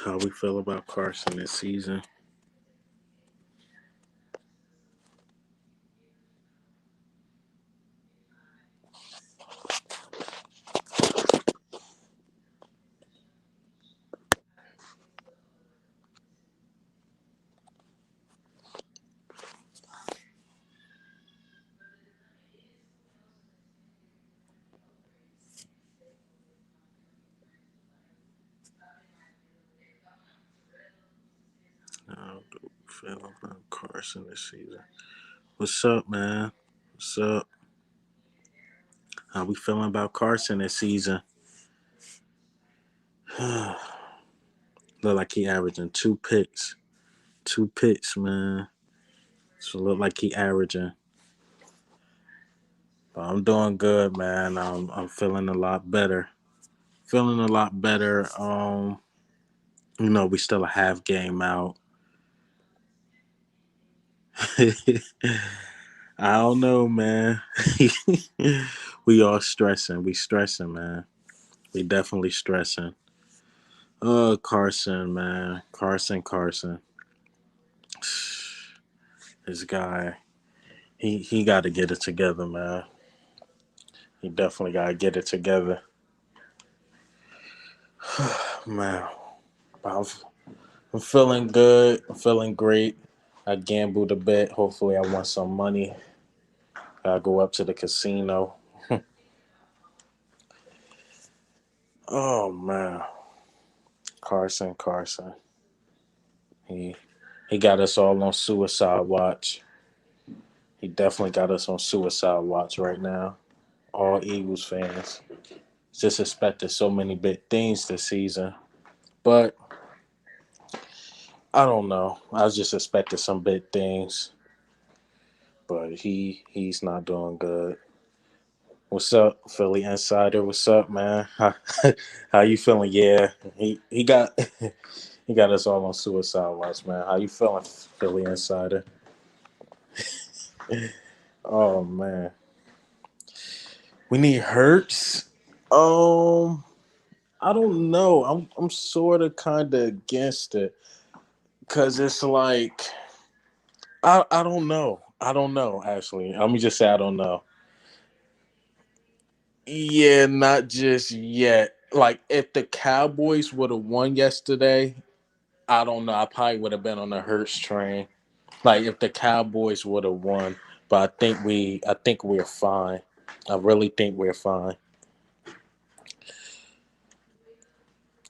How we feel about Carson this season? How do we feel about Carson this season? What's up, man? What's up? How we feeling about Carson this season? Look like he averaging 2 picks. 2 picks, man. So look like he averaging. But I'm doing good, man. I'm feeling a lot better. Feeling a lot better. We still a half game out. I don't know, man. We all stressing. We stressing, man. We definitely stressing. Oh, Carson, man. Carson. This guy. He got to get it together, man. He definitely got to get it together, man. I'm, I'm feeling good. I'm feeling great. I gambled a bit. Hopefully, I won some money. I go up to the casino. Oh man, Carson. He he got us all on suicide watch. He definitely got us on suicide watch right now. All Eagles fans just expected so many big things this season, but I don't know. I was just expecting some big things, but he's not doing good. What's up, Philly Insider? What's up, man? How you feeling? Yeah, he got he got us all on suicide watch, man. How you feeling, Philly Insider? Oh man, we need Hurts. Um, I don't know. I'm sort of kind of against it because it's like I don't know. I don't know. Actually, let me just say I don't know. Yeah, not just yet. Like if the Cowboys would have won yesterday, I don't know. I probably would have been on the Hurts train. Like if the Cowboys would have won, but I think we're fine. I really think we're fine.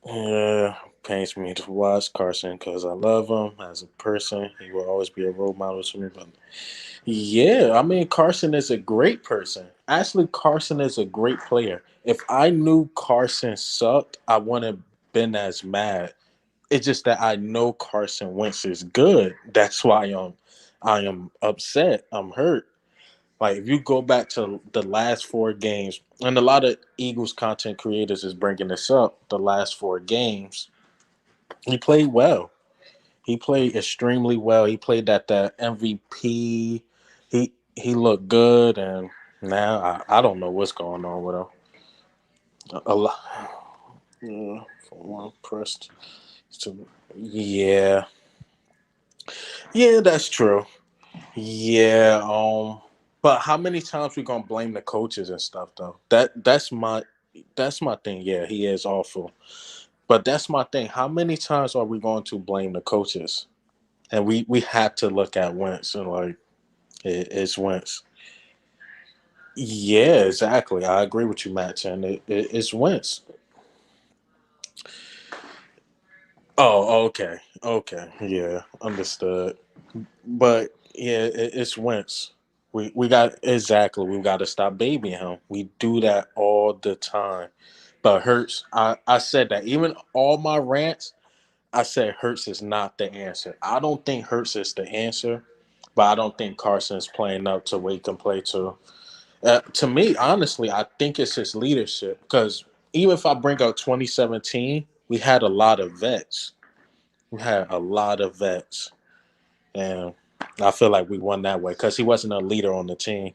Yeah, pains me to watch Carson because I love him as a person. He will always be a role model to me. But yeah, I mean Carson is a great person. Actually, Carson is a great player. If I knew Carson sucked, I wouldn't have been as mad. It's just that I know Carson Wentz is good. That's why I am upset. I'm hurt. Like if you go back to the last 4 games, and a lot of Eagles content creators is bringing this up. The last 4 games, he played well. He played extremely well. He played at the MVP. He looked good, and now I don't know what's going on with him. A lot. Yeah, for one pressed to yeah. Yeah, that's true. Yeah, but how many times we gonna blame the coaches and stuff though? That's my thing. Yeah, he is awful. But that's my thing. How many times are we going to blame the coaches? And we have to look at Wentz and like it's Wentz. Yeah, exactly. I agree with you, Matt. And it's Wentz. Oh, okay, yeah, understood. But yeah, it's Wentz. We got exactly. We got to stop babying him. We do that all the time. But Hurts, I said that even all my rants, I said Hurts is not the answer. I don't think Hurts is the answer, but I don't think Carson's playing up to what he can play to. To me, honestly, I think it's his leadership because even if I bring up 2017, we had a lot of vets. We had a lot of vets, and I feel like we won that way because he wasn't a leader on the team.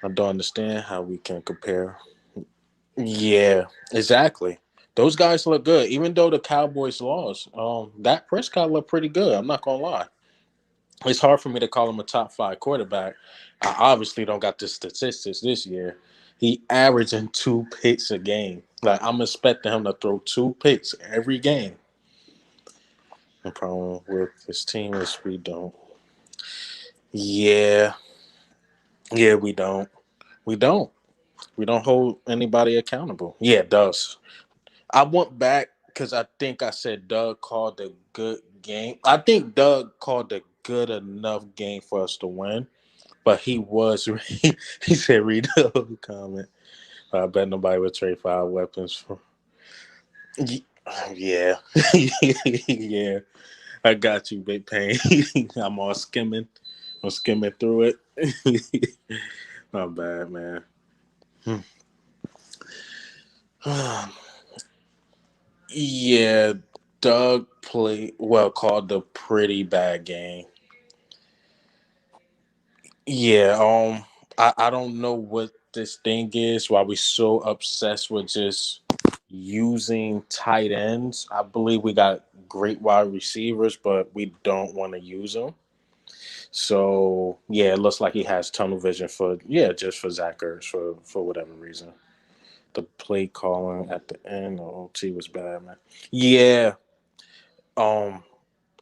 I don't understand how we can compare. Yeah, exactly. Those guys look good, even though the Cowboys lost. Dak Prescott looked pretty good. I'm not gonna lie. It's hard for me to call him a top five quarterback. I obviously don't got the statistics this year. He averaging 2 picks a game. Like I'm expecting him to throw 2 picks every game. The problem with this team is we don't. Yeah, yeah, we don't. We don't. We don't hold anybody accountable. Yeah, it does. I went back because I think I said Doug called a good game. I think Doug called a good enough game for us to win. But he was he said read the whole comment. I bet nobody would trade 5 weapons for. Yeah, yeah. I got you, Big Pain. I'm all skimming. I'm skimming through it. Not bad, man. Yeah, Doug played called a pretty bad game. Yeah, I don't know what this thing is, why we so obsessed with just using tight ends. I believe we got great wide receivers, but we don't want to use them. So yeah, it looks like he has tunnel vision for just for Zach Ertz for whatever reason. The play calling at the end of OT was bad, man. Yeah. Um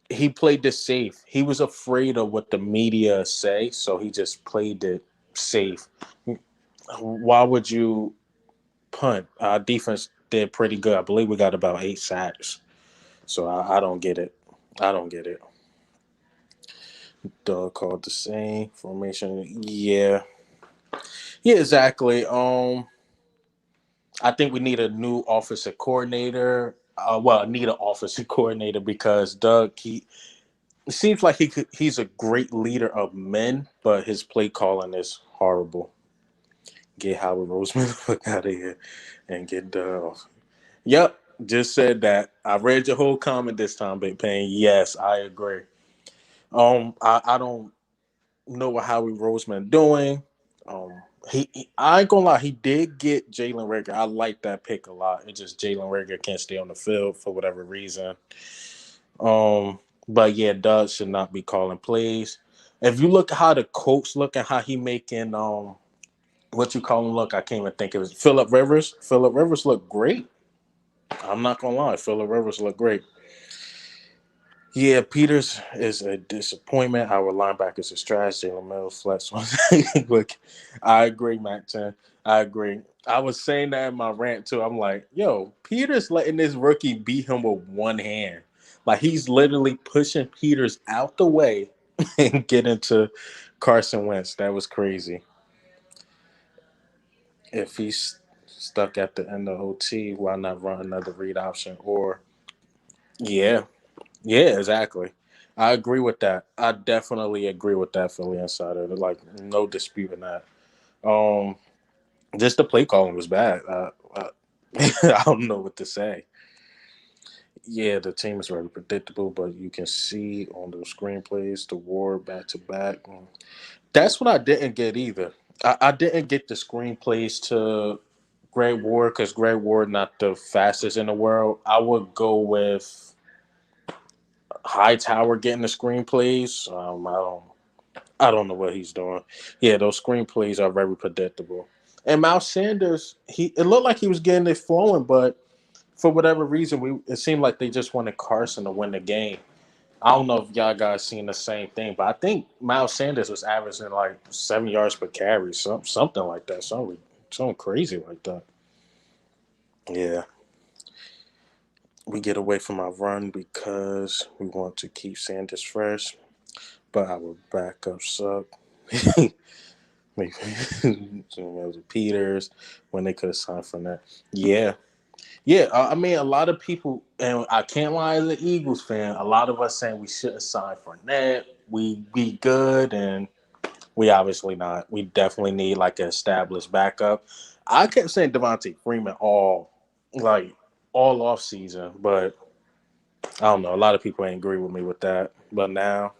he played this safe. He was afraid of what the media say, so he just played it safe. Why would you punt? Our defense did pretty good. I believe we got about 8 sacks. So I don't get it. I don't get it. Doug called the same formation. Yeah. Yeah, exactly. I think we need a new offensive coordinator. Need an offensive coordinator because Doug it seems like he's a great leader of men, but his play calling is horrible. Get Howard Roseman the fuck out of here and get Doug. Yep, just said that. I read your whole comment this time, Big Pain. Yes, I agree. I don't know what Howie Roseman doing. I ain't gonna lie, he did get Jalen Rager. I like that pick a lot. It's just Jalen Rager can't stay on the field for whatever reason. But yeah, Doug should not be calling plays. If you look at how the coach look and how he making what you call him look, I can't even think of it. Philip Rivers. Philip Rivers looked great. I'm not gonna lie, Philip Rivers looked great. Yeah, Peters is a disappointment. Our linebackers is trash. Jalen Mills flex. Look, I agree, Mac 10. I agree. I was saying that in my rant too. I'm like, yo, Peters letting this rookie beat him with one hand. Like he's literally pushing Peters out the way and get into Carson Wentz. That was crazy. If he's stuck at the end of OT, why not run another read option? Or yeah, yeah, exactly. I agree with that. I definitely agree with that, Philly Insider. Like, no disputing that. Um, just the play calling was bad. I don't know what to say. Yeah, the team is very predictable, but you can see on the screenplays the war back to back. That's what I didn't get either. I didn't get the screenplays to Greg Ward because Greg Ward not the fastest in the world. I would go with Hightower getting the screenplays. I don't know what he's doing. Yeah, those screenplays are very predictable. And Miles Sanders, it looked like he was getting it flowing, but for whatever reason, it seemed like they just wanted Carson to win the game. I don't know if y'all guys seen the same thing, but I think Miles Sanders was averaging like 7 yards per carry, something like that, something crazy like that. Yeah, we get away from our run because we want to keep Sanders fresh, but our backup suck. Maybe Peters when they could have signed for that. Yeah, yeah. I mean, a lot of people, and I can't lie as an Eagles fan. A lot of us saying we shouldn't sign for that. We be good, and we obviously not. We definitely need like an established backup. I kept saying Devontae Freeman like all off season, but I don't know. A lot of people ain't agree with me with that. But now,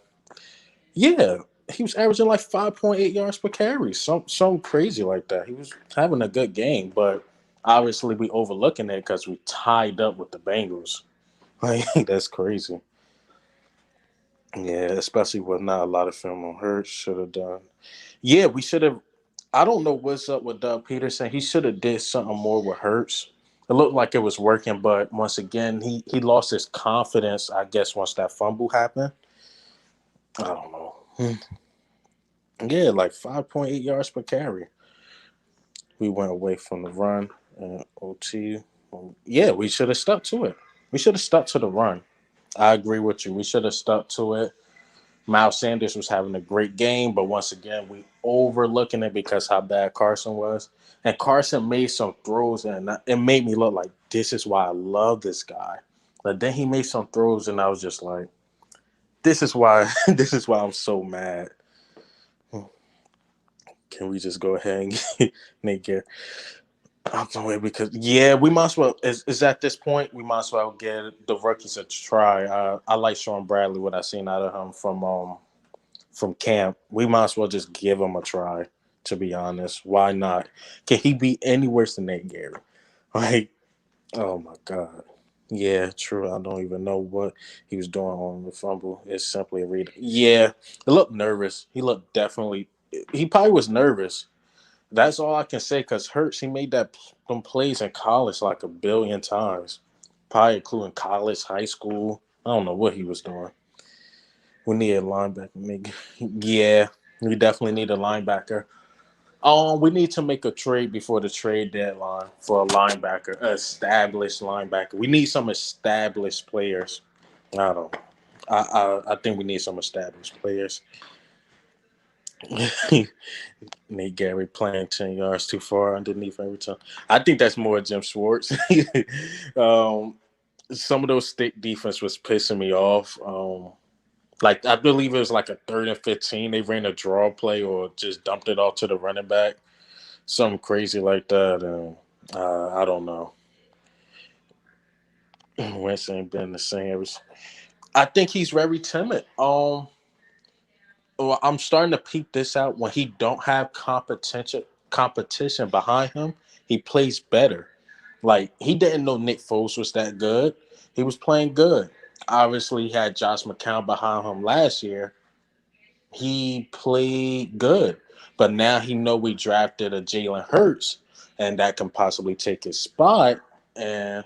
yeah, he was averaging like 5.8 yards per carry, some crazy like that. He was having a good game, but Obviously, we overlooking it because we tied up with the Bengals. Like that's crazy. Yeah, especially with not a lot of film on Hurts. Should have done. Yeah, we should have. I don't know what's up with Doug Peterson. He should have did something more with Hurts. It looked like it was working, but once again, he lost his confidence. I guess once that fumble happened. I don't know. Yeah, like 5.8 yards per carry. We went away from the run and OT. Yeah, we should have stuck to it. We should have stuck to the run. I agree with you. We should have stuck to it. Miles Sanders was having a great game, but once again, we overlooking it because how bad Carson was. And Carson made some throws, and it made me look like this is why I love this guy. But then he made some throws, and I was just like, this is why this is why I'm so mad. Can we just go ahead and get Nate Garrett out the way? Because yeah, we might as well. Is at this point we might as well get the rookies a try. I like Sean Bradley. What I seen out of him from camp. We might as well just give him a try. To be honest, why not? Can he be any worse than Nate Gary? Like, oh my god. Yeah, true. I don't even know what he was doing on the fumble. It's simply a read. Yeah, he looked nervous. He looked definitely. He probably was nervous. That's all I can say. Cause Hurts, he made them plays in college like a billion times, probably including college, high school. I don't know what he was doing. We need a linebacker. Yeah, we definitely need a linebacker. We need to make a trade before the trade deadline for a linebacker, established linebacker. We need some established players. I don't. I think we need some established players. Nate Gary playing 10 yards too far underneath every time. I think that's more Jim Schwartz. um, some of those stick defense was pissing me off. Like I believe it was like a 3rd and 15. They ran a draw play or just dumped it off to the running back. Something crazy like that. And I don't know. Wentz ain't been the same ever. I think he's very timid. Well, I'm starting to peep this out. When he don't have competition behind him, he plays better. Like he didn't know Nick Foles was that good. He was playing good. Obviously, he had Josh McCown behind him last year. He played good, but now he know we drafted a Jalen Hurts, and that can possibly take his spot. And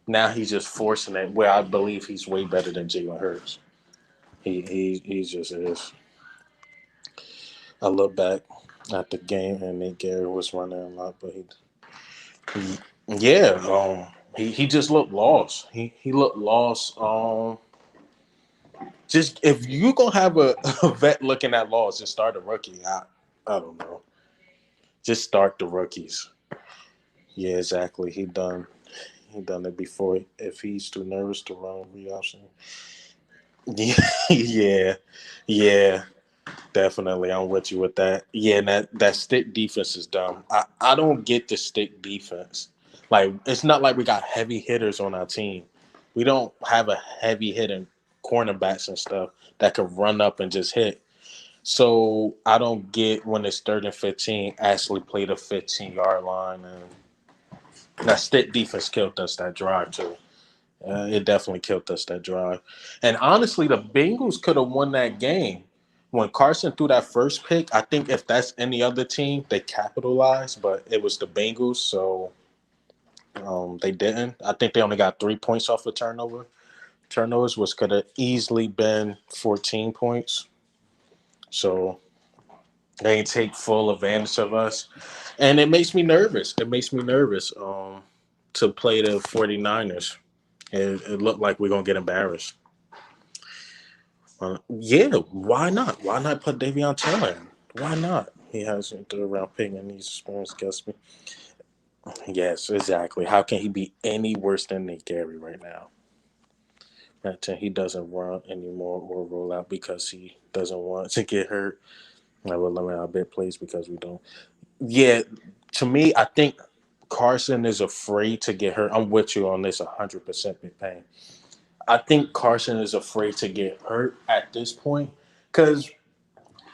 now he's just forcing it. Where I believe he's way better than Jalen Hurts. He just is. I look back at the game, and Nick Gary was running a lot, but he yeah, he just looked lost. He looked lost. Just if you gonna have a vet looking at lost, just start a rookie. I don't know. Just start the rookies. Yeah, exactly. He done it before. If he's too nervous to run read option. Yeah, yeah, yeah. Definitely, I'm with you with that. Yeah, and that stick defense is dumb. I don't get the stick defense. Like it's not like we got heavy hitters on our team. We don't have a heavy hitting cornerbacks and stuff that could run up and just hit. So I don't get when it's 3rd and 15, actually play the 15-yard line, and that stick defense killed us that drive too. It definitely killed us that drive. And honestly, the Bengals could have won that game. When Carson threw that first pick, I think if that's any other team, they capitalized, but it was the Bengals, so they didn't. I think they only got 3 points off a turnover. Turnovers, which could have easily been 14 points. So they ain't take full advantage of us. And it makes me nervous. It makes me nervous to play the 49ers. It looked like we're going to get embarrassed. Yeah, why not? Why not put Davion Taylor in? Why not? He has a 3rd round pick and he's experienced against me. Yes, exactly. How can he be any worse than Nick Gary right now? He doesn't run anymore or roll out because he doesn't want to get hurt. I will limit our big plays because we don't. Yeah, to me, I think Carson is afraid to get hurt. I'm with you on this 100% Big Pain. I think Carson is afraid to get hurt at this point because,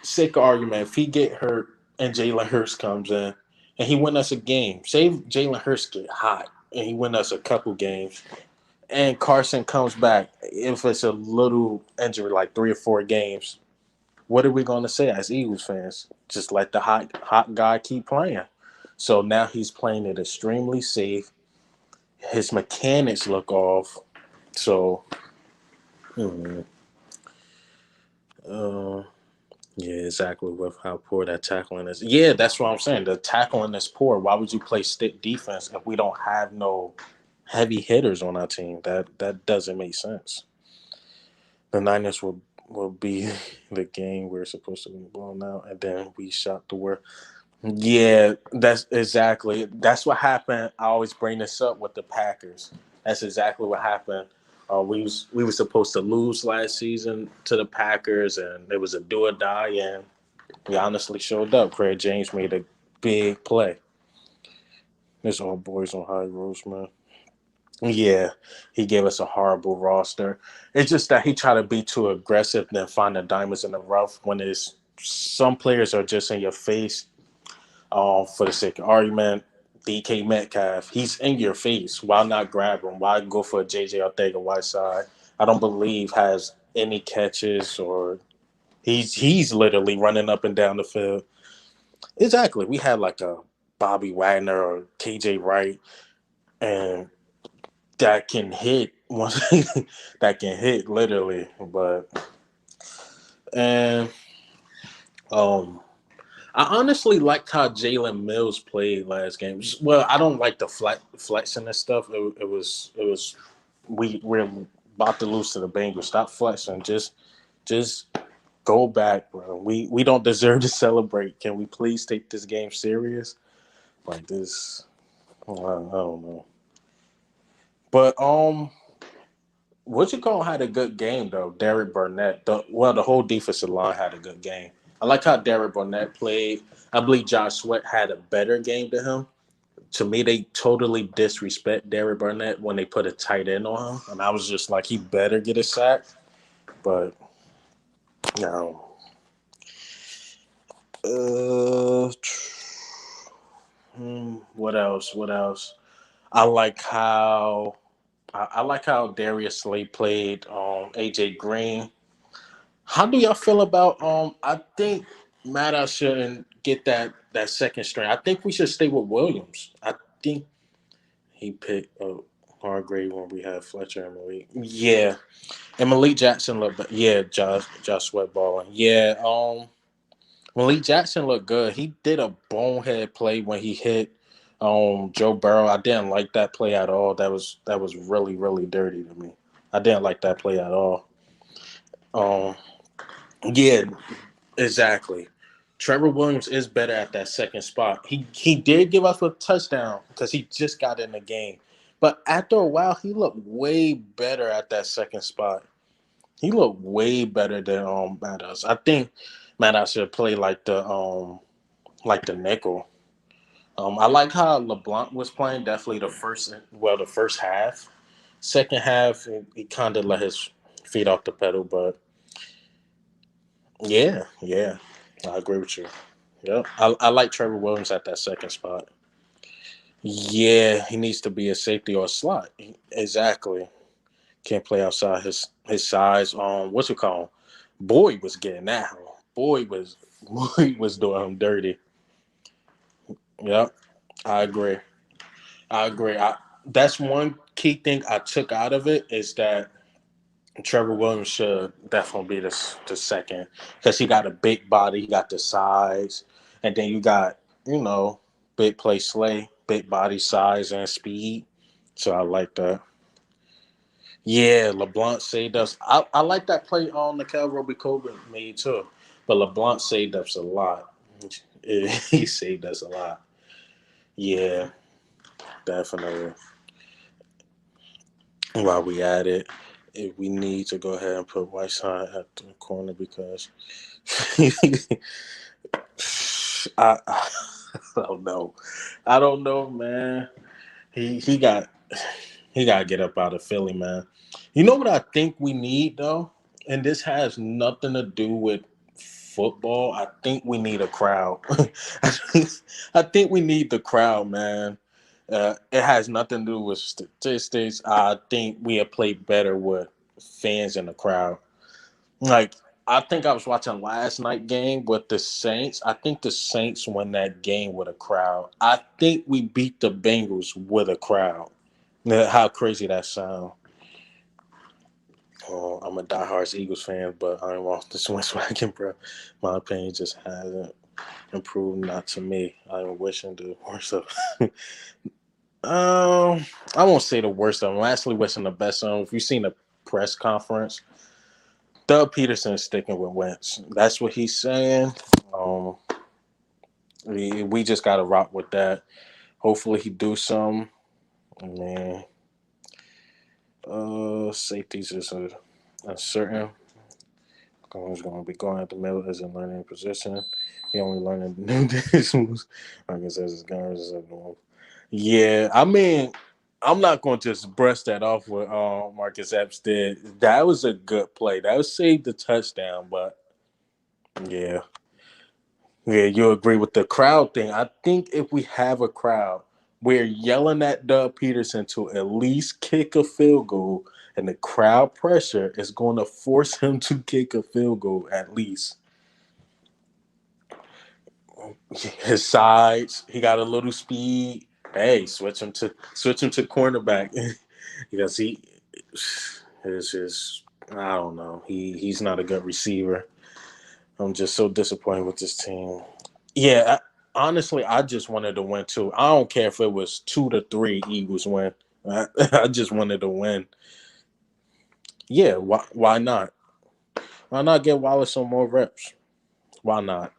sick argument, if he get hurt and Jalen Hurts comes in, and he win us a game. Say Jalen Hurts get hot and he win us a couple games, and Carson comes back. If it's a little injury, like 3 or 4 games, what are we going to say as Eagles fans? Just let the hot guy keep playing. So now he's playing it extremely safe. His mechanics look off. So, hmm, uh, yeah, exactly with how poor that tackling is. Yeah, that's what I'm saying. The tackling is poor. Why would you play stick defense if we don't have no heavy hitters on our team? That doesn't make sense. The Niners will be the game we're supposed to be blown out, and then we shot the world. Yeah, that's exactly. That's what happened. I always bring this up with the Packers. That's exactly what happened. We were supposed to lose last season to the Packers, and it was a do or die, and we honestly showed up. Craig James made a big play. It's all boys on high roads, man. Yeah, he gave us a horrible roster. It's just that he tried to be too aggressive, then find the diamonds in the rough. When it's some players are just in your face. For the sake of argument, DK Metcalf, he's in your face. Why not grab him? Why go for a JJ Ortega Whiteside? I don't believe has any catches or he's literally running up and down the field. Exactly. We had like a Bobby Wagner or KJ Wright and that can hit once that can hit literally. But and um I honestly liked how Jalen Mills played last game. Well, I don't like the flexing and stuff. It was we're about to lose to the Bengals. Stop flexing. Just go back, bro. We don't deserve to celebrate. Can we please take this game serious? Like this, I don't know. But what you call had a good game though. Derek Burnett. The whole defensive line had a good game. I like how Derek Burnett played. I believe Josh Sweat had a better game than him. To me, they totally disrespect Derek Burnett when they put a tight end on him, and I was just like, he better get a sack. But no. Uh, what else? What else? I like how I like how Darius Slay played AJ Green. How do y'all feel about I think Maddox shouldn't get that second string. I think we should stay with Williams. I think he picked Hargrave when we had Fletcher and Malik. Yeah. And Malik Jackson looked yeah, Josh Sweat balling. Yeah, Malik Jackson looked good. He did a bonehead play when he hit Joe Burrow. I didn't like that play at all. That was really, really dirty to me. I didn't like that play at all. Um yeah, exactly. Trevor Williams is better at that second spot. He did give us a touchdown because he just got in the game. But after a while, he looked way better at that second spot. He looked way better than Mattos. I think Mattos should play like the nickel. I like how LeBlanc was playing. Definitely the first half. Second half, he kind of let his feet off the pedal. But yeah, yeah, I agree with you. Yep, I like Trevor Williams at that second spot. Yeah, he needs to be a safety or a slot. Exactly. Can't play outside his size. What's it called? Boyd was getting that. Boyd was Boyd was doing him dirty. Yep, I agree. I agree. That's one key thing I took out of it is that Trevor Williams should definitely be the second because he got a big body, he got the size, and then you got big play Slay, big body size and speed. So I like that. Yeah, LeBlanc saved us. I like that play on the Cal Roby Coburn made too, but LeBlanc saved us a lot. He saved us a lot. Yeah, definitely. While we at it, if we need to go ahead and put Whiteside at the corner because I don't know. I don't know, man. He got he got to get up out of Philly, man. You know what I think we need though, and this has nothing to do with football, I think we need a crowd. I think we need the crowd, man. It has nothing to do with statistics. I think we have played better with fans in the crowd. Like, I think I was watching last night game with the Saints. I think the Saints won that game with a crowd. I think we beat the Bengals with a crowd. How crazy that sound. Oh, I'm a diehard Eagles fan, but I don't want this wagon, bro. My opinion just hasn't improved. Not to me. I'm wishing the worst of. I won't say the worst of them. I'm actually wishing the best of them. If you've seen the press conference, Doug Peterson is sticking with Wentz. That's what he's saying. Um, we just got to rock with that. Hopefully, he do some. Man, safeties is uncertain. He's going to be going at the middle as a learning position. He only learning new decisions. I guess as his guards. Yeah, I mean, I'm not going to just brush that off with Marcus Epps did. That was a good play. That was saved the touchdown, but yeah. Yeah, you agree with the crowd thing. I think if we have a crowd, we're yelling at Doug Peterson to at least kick a field goal, and the crowd pressure is going to force him to kick a field goal at least. His sides, he got a little speed. Hey, switch him to cornerback because he is just I don't know. He's not a good receiver. I'm just so disappointed with this team. Yeah, honestly, I just wanted to win too. I don't care if it was 2-3 Eagles win. I just wanted to win. Yeah, why not? Why not get Wallace some more reps? Why not?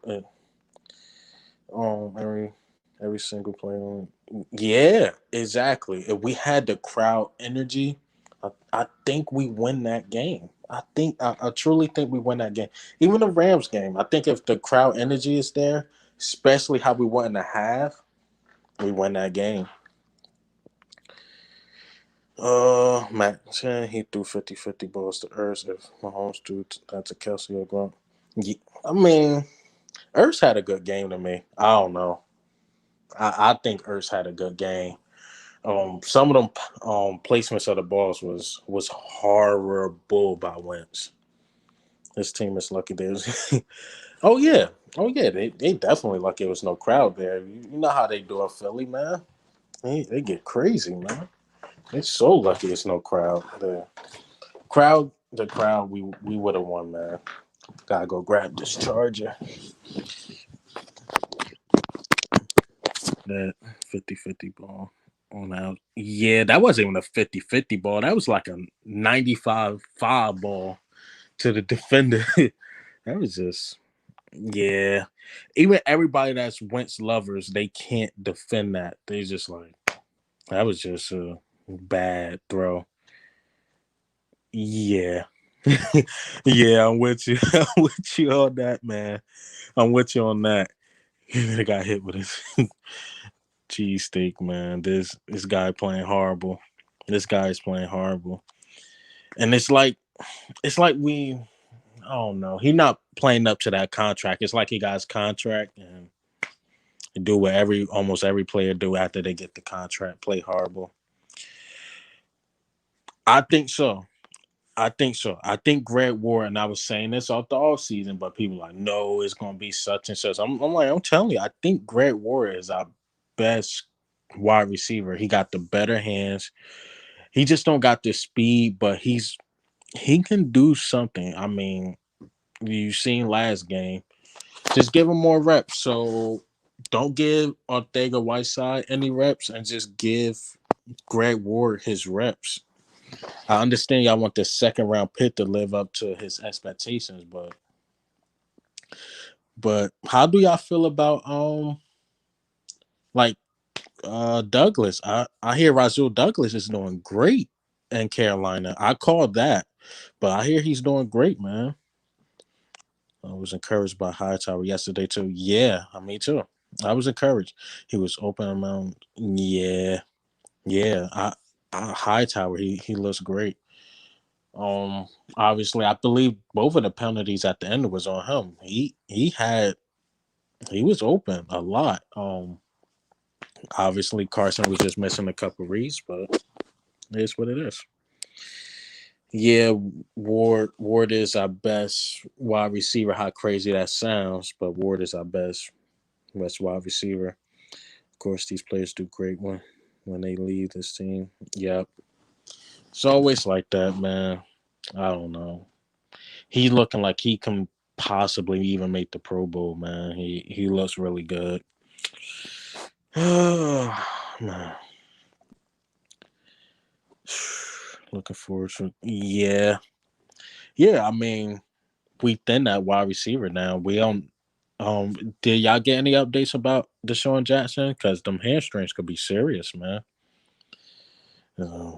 Every single player. Yeah, exactly. If we had the crowd energy, I think we win that game. I truly think we win that game. Even the Rams game, I think if the crowd energy is there, especially how we won in the half, we win that game. Matt Chan, he threw 50-50 balls to Ertz. If Mahomes threw that to Kelsey or Gronk. Yeah, I mean, Ertz had a good game to me. I don't know. I think Ertz had a good game. Some of them placements of the balls was horrible by Wentz. This team is lucky there's. Oh yeah, they definitely lucky there was no crowd there. You know how they do in Philly, man. They get crazy, man. They're so lucky there's no crowd there. The crowd, we would have won, man. Gotta go grab this charger. That 50-50 ball on out. Yeah, that wasn't even a 50-50 ball. That was like a 95-5 ball to the defender. That was just yeah. Even everybody that's Wentz lovers, they can't defend that. They just like that was just a bad throw. Yeah. Yeah, I'm with you. I'm with you on that, man. I'm with you on that. He got hit with his cheesesteak, man. This guy playing horrible. This guy is playing horrible. And it's like we I don't know. He not playing up to that contract. It's like he got his contract and do what almost every player do after they get the contract. Play horrible. I think so. I think so. I think Greg Ward, and I was saying this off the off season, but people are like, no, it's gonna be such and such. I'm like, I'm telling you, I think Greg Ward is our best wide receiver. He got the better hands. He just don't got the speed, but he can do something. I mean, you seen last game. Just give him more reps. So don't give Ortega Whiteside any reps and just give Greg Ward his reps. I understand y'all want the second round pick to live up to his expectations, but how do y'all feel about like Douglas? I hear Razul Douglas is doing great in Carolina. I called that, but I hear he's doing great, man. I was encouraged by Hightower yesterday too. Yeah, me too. I was encouraged. He was open around. Yeah, yeah. Hightower. He looks great. Um, Obviously, I believe both of the penalties at the end was on him. He was open a lot. Obviously Carson was just missing a couple reads, but it is what it is. Yeah, Ward is our best wide receiver. How crazy that sounds, but Ward is our best wide receiver. Of course, these players do great when they leave this team. Yep, it's always like that, man. I don't know. He's looking like he can possibly even make the Pro Bowl, man. He looks really good. Man, looking forward to yeah. I mean, we thin that wide receiver now. We don't. Did y'all get any updates about Deshaun Jackson? Because them hamstrings could be serious, man. Uh,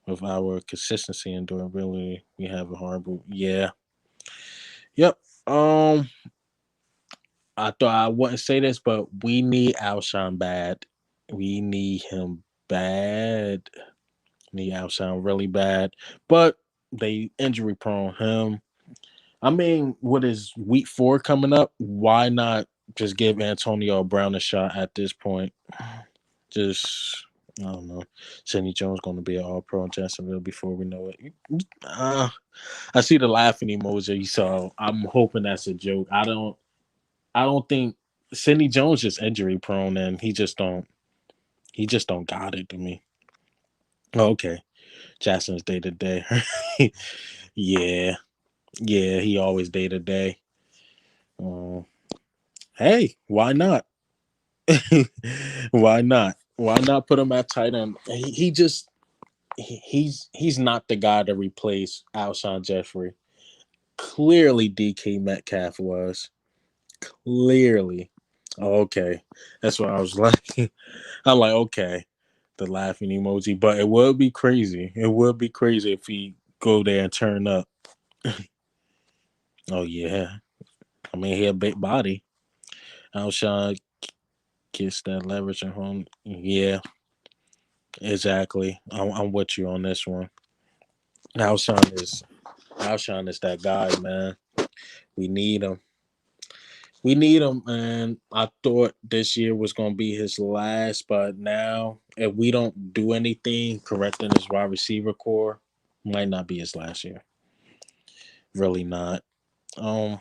with our consistency and durability, we have a horrible. Yeah. Yep. I thought I wouldn't say this, but we need Alshon bad. We need him bad. Need Alshon really bad, but they injury prone him. I mean, what is week 4 coming up? Why not just give Antonio Brown a shot at this point? Just I don't know. Sidney Jones going to be an All Pro in Jacksonville before we know it. I see the laughing emoji, so I'm hoping that's a joke. I don't think Sidney Jones is injury prone, and he just don't got it to me. Oh, okay, Jackson's day to day. Yeah, yeah, he always day to day. Hey, why not? Why not? Why not put him at tight end? He just he's not the guy to replace Alshon Jeffrey. Clearly, DK Metcalf was clearly. Oh, okay, that's what I was like. I'm like, okay, the laughing emoji, but it would be crazy. It would be crazy if he go there and turn up. Oh yeah, I mean he a big body. Alshon gets that leverage at home. Yeah, exactly. I'm with you on this one. Alshon is Alshon is that guy, man. We need him. We need him, man. I thought this year was gonna be his last, but now if we don't do anything correcting his wide receiver core, might not be his last year. Really not. Um,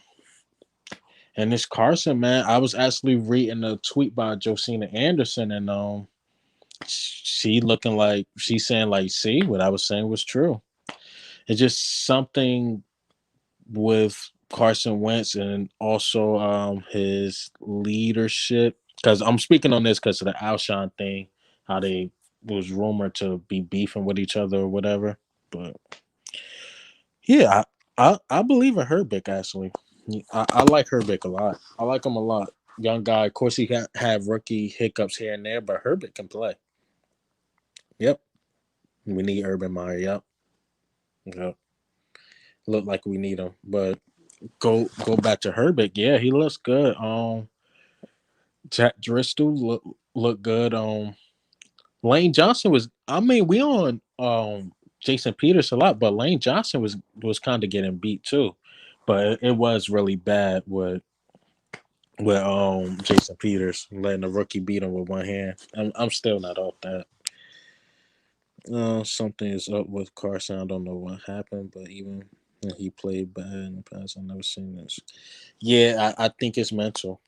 and this Carson, man, I was actually reading a tweet by Josina Anderson, and she looking like she's saying like, see, what I was saying was true. It's just something with Carson Wentz and also his leadership. Because I'm speaking on this because of the Alshon thing, how they was rumored to be beefing with each other or whatever. But yeah, I believe in Herbeck actually. I like Herbeck a lot. I like him a lot. Young guy. Of course, he have rookie hiccups here and there, but Herbeck can play. Yep. We need Urban Meyer. Yep. Yep. Look like we need him, but go back to Herbeck. Yeah, he looks good. Jack Driscoll look good. Lane Johnson was. I mean, we on Jason Peters a lot, but Lane Johnson was kind of getting beat too. But it was really bad with Jason Peters letting the rookie beat him with one hand. I'm still not off that. Something is up with Carson. I don't know what happened, but even when he played bad in the past, I've never seen this. Yeah, I think it's mental.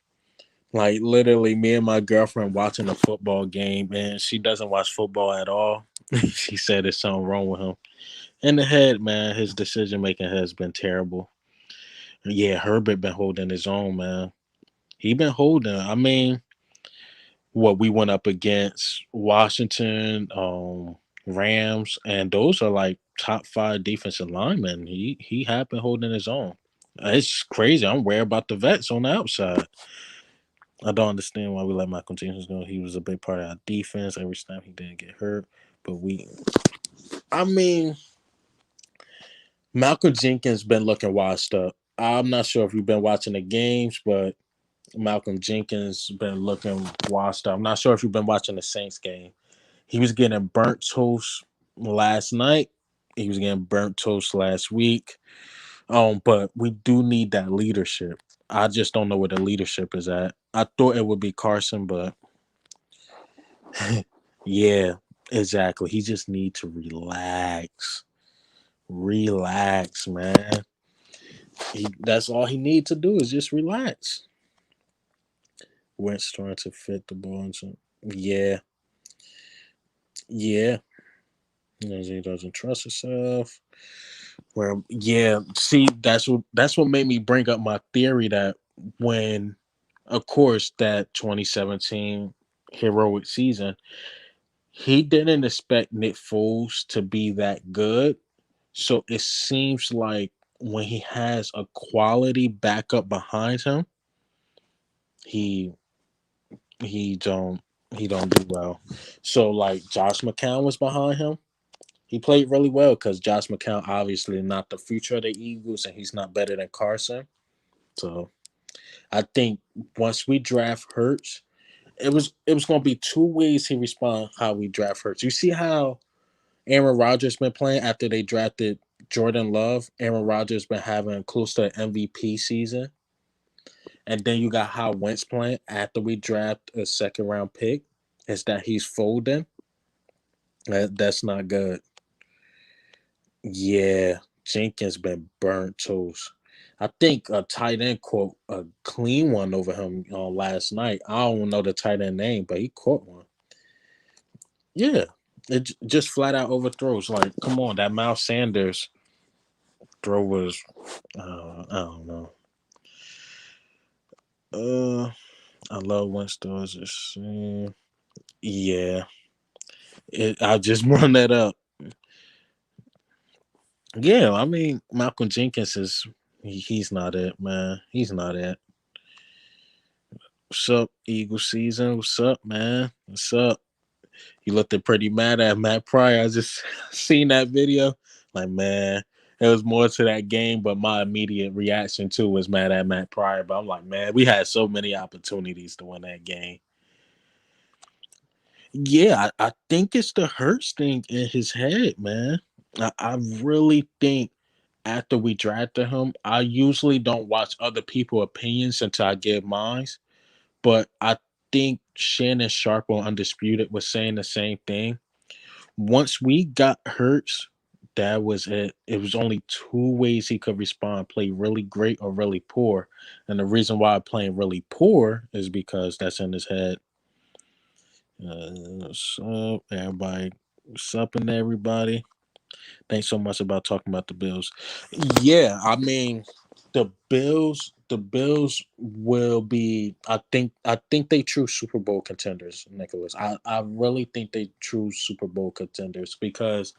Like literally, me and my girlfriend watching a football game, and she doesn't watch football at all. She said there's something wrong with him. In the head, man, his decision making has been terrible. Yeah, Herbert been holding his own, man. He been holding. I mean, what we went up against Washington, Rams, and those are like top 5 defensive linemen. He had been holding his own. It's crazy. I'm worried about the vets on the outside. I don't understand why we let Michael James go. He was a big part of our defense every time he didn't get hurt. But I mean, Malcolm Jenkins been looking washed up. I'm not sure if you've been watching the games, but Malcolm Jenkins been looking washed up. I'm not sure if you've been watching the Saints game. He was getting burnt toast last night. He was getting burnt toast last week. But we do need that leadership. I just don't know where the leadership is at. I thought it would be Carson, but yeah, exactly. He just need to relax. Relax, man. That's all he need to do is just relax. Wentz trying to fit the ball into. Yeah, yeah. He doesn't trust himself. Where yeah, see, that's what made me bring up my theory that when, of course, that 2017 heroic season, he didn't expect Nick Foles to be that good. So it seems like when he has a quality backup behind him, he he don't he don't do well. So like Josh McCown was behind him. He played really well because Josh McCown obviously not the future of the Eagles and he's not better than Carson. So I think once we draft Hurts, it was gonna be two ways he respond how we draft Hurts. You see how Aaron Rodgers been playing after they drafted Jordan Love. Aaron Rodgers been having close to an MVP season. And then you got how Wentz playing after we draft a second round pick. Is that he's folding. That's not good. Yeah, Jenkins been burnt toast. I think a tight end caught a clean one over him last night. I don't know the tight end name, but he caught one. Yeah, just flat out overthrows. Like, come on, that Miles Sanders throw was, I don't know. Uh, I love when stars just, yeah. I just run that up. Yeah, I mean, Malcolm Jenkins he's not it, man. He's not it. What's up, Eagle season? What's up, man? What's up? He looked pretty mad at Matt Pryor. I just seen that video. Like, man, there was more to that game, but my immediate reaction too was mad at Matt Pryor. But I'm like, man, we had so many opportunities to win that game. Yeah, I think it's the Hurts thing in his head, man. I really think after we drafted him, I usually don't watch other people's opinions until I give mine. But I think Shannon Sharp on Undisputed was saying the same thing. Once we got Hurts, that was it. It was only two ways he could respond: play really great or really poor. And the reason why playing really poor is because that's in his head. What's up, everybody? What's up, and everybody? Thanks so much about talking about the Bills. Yeah, I mean, the Bills will be. I think they true Super Bowl contenders, Nicholas. I really think they true Super Bowl contenders because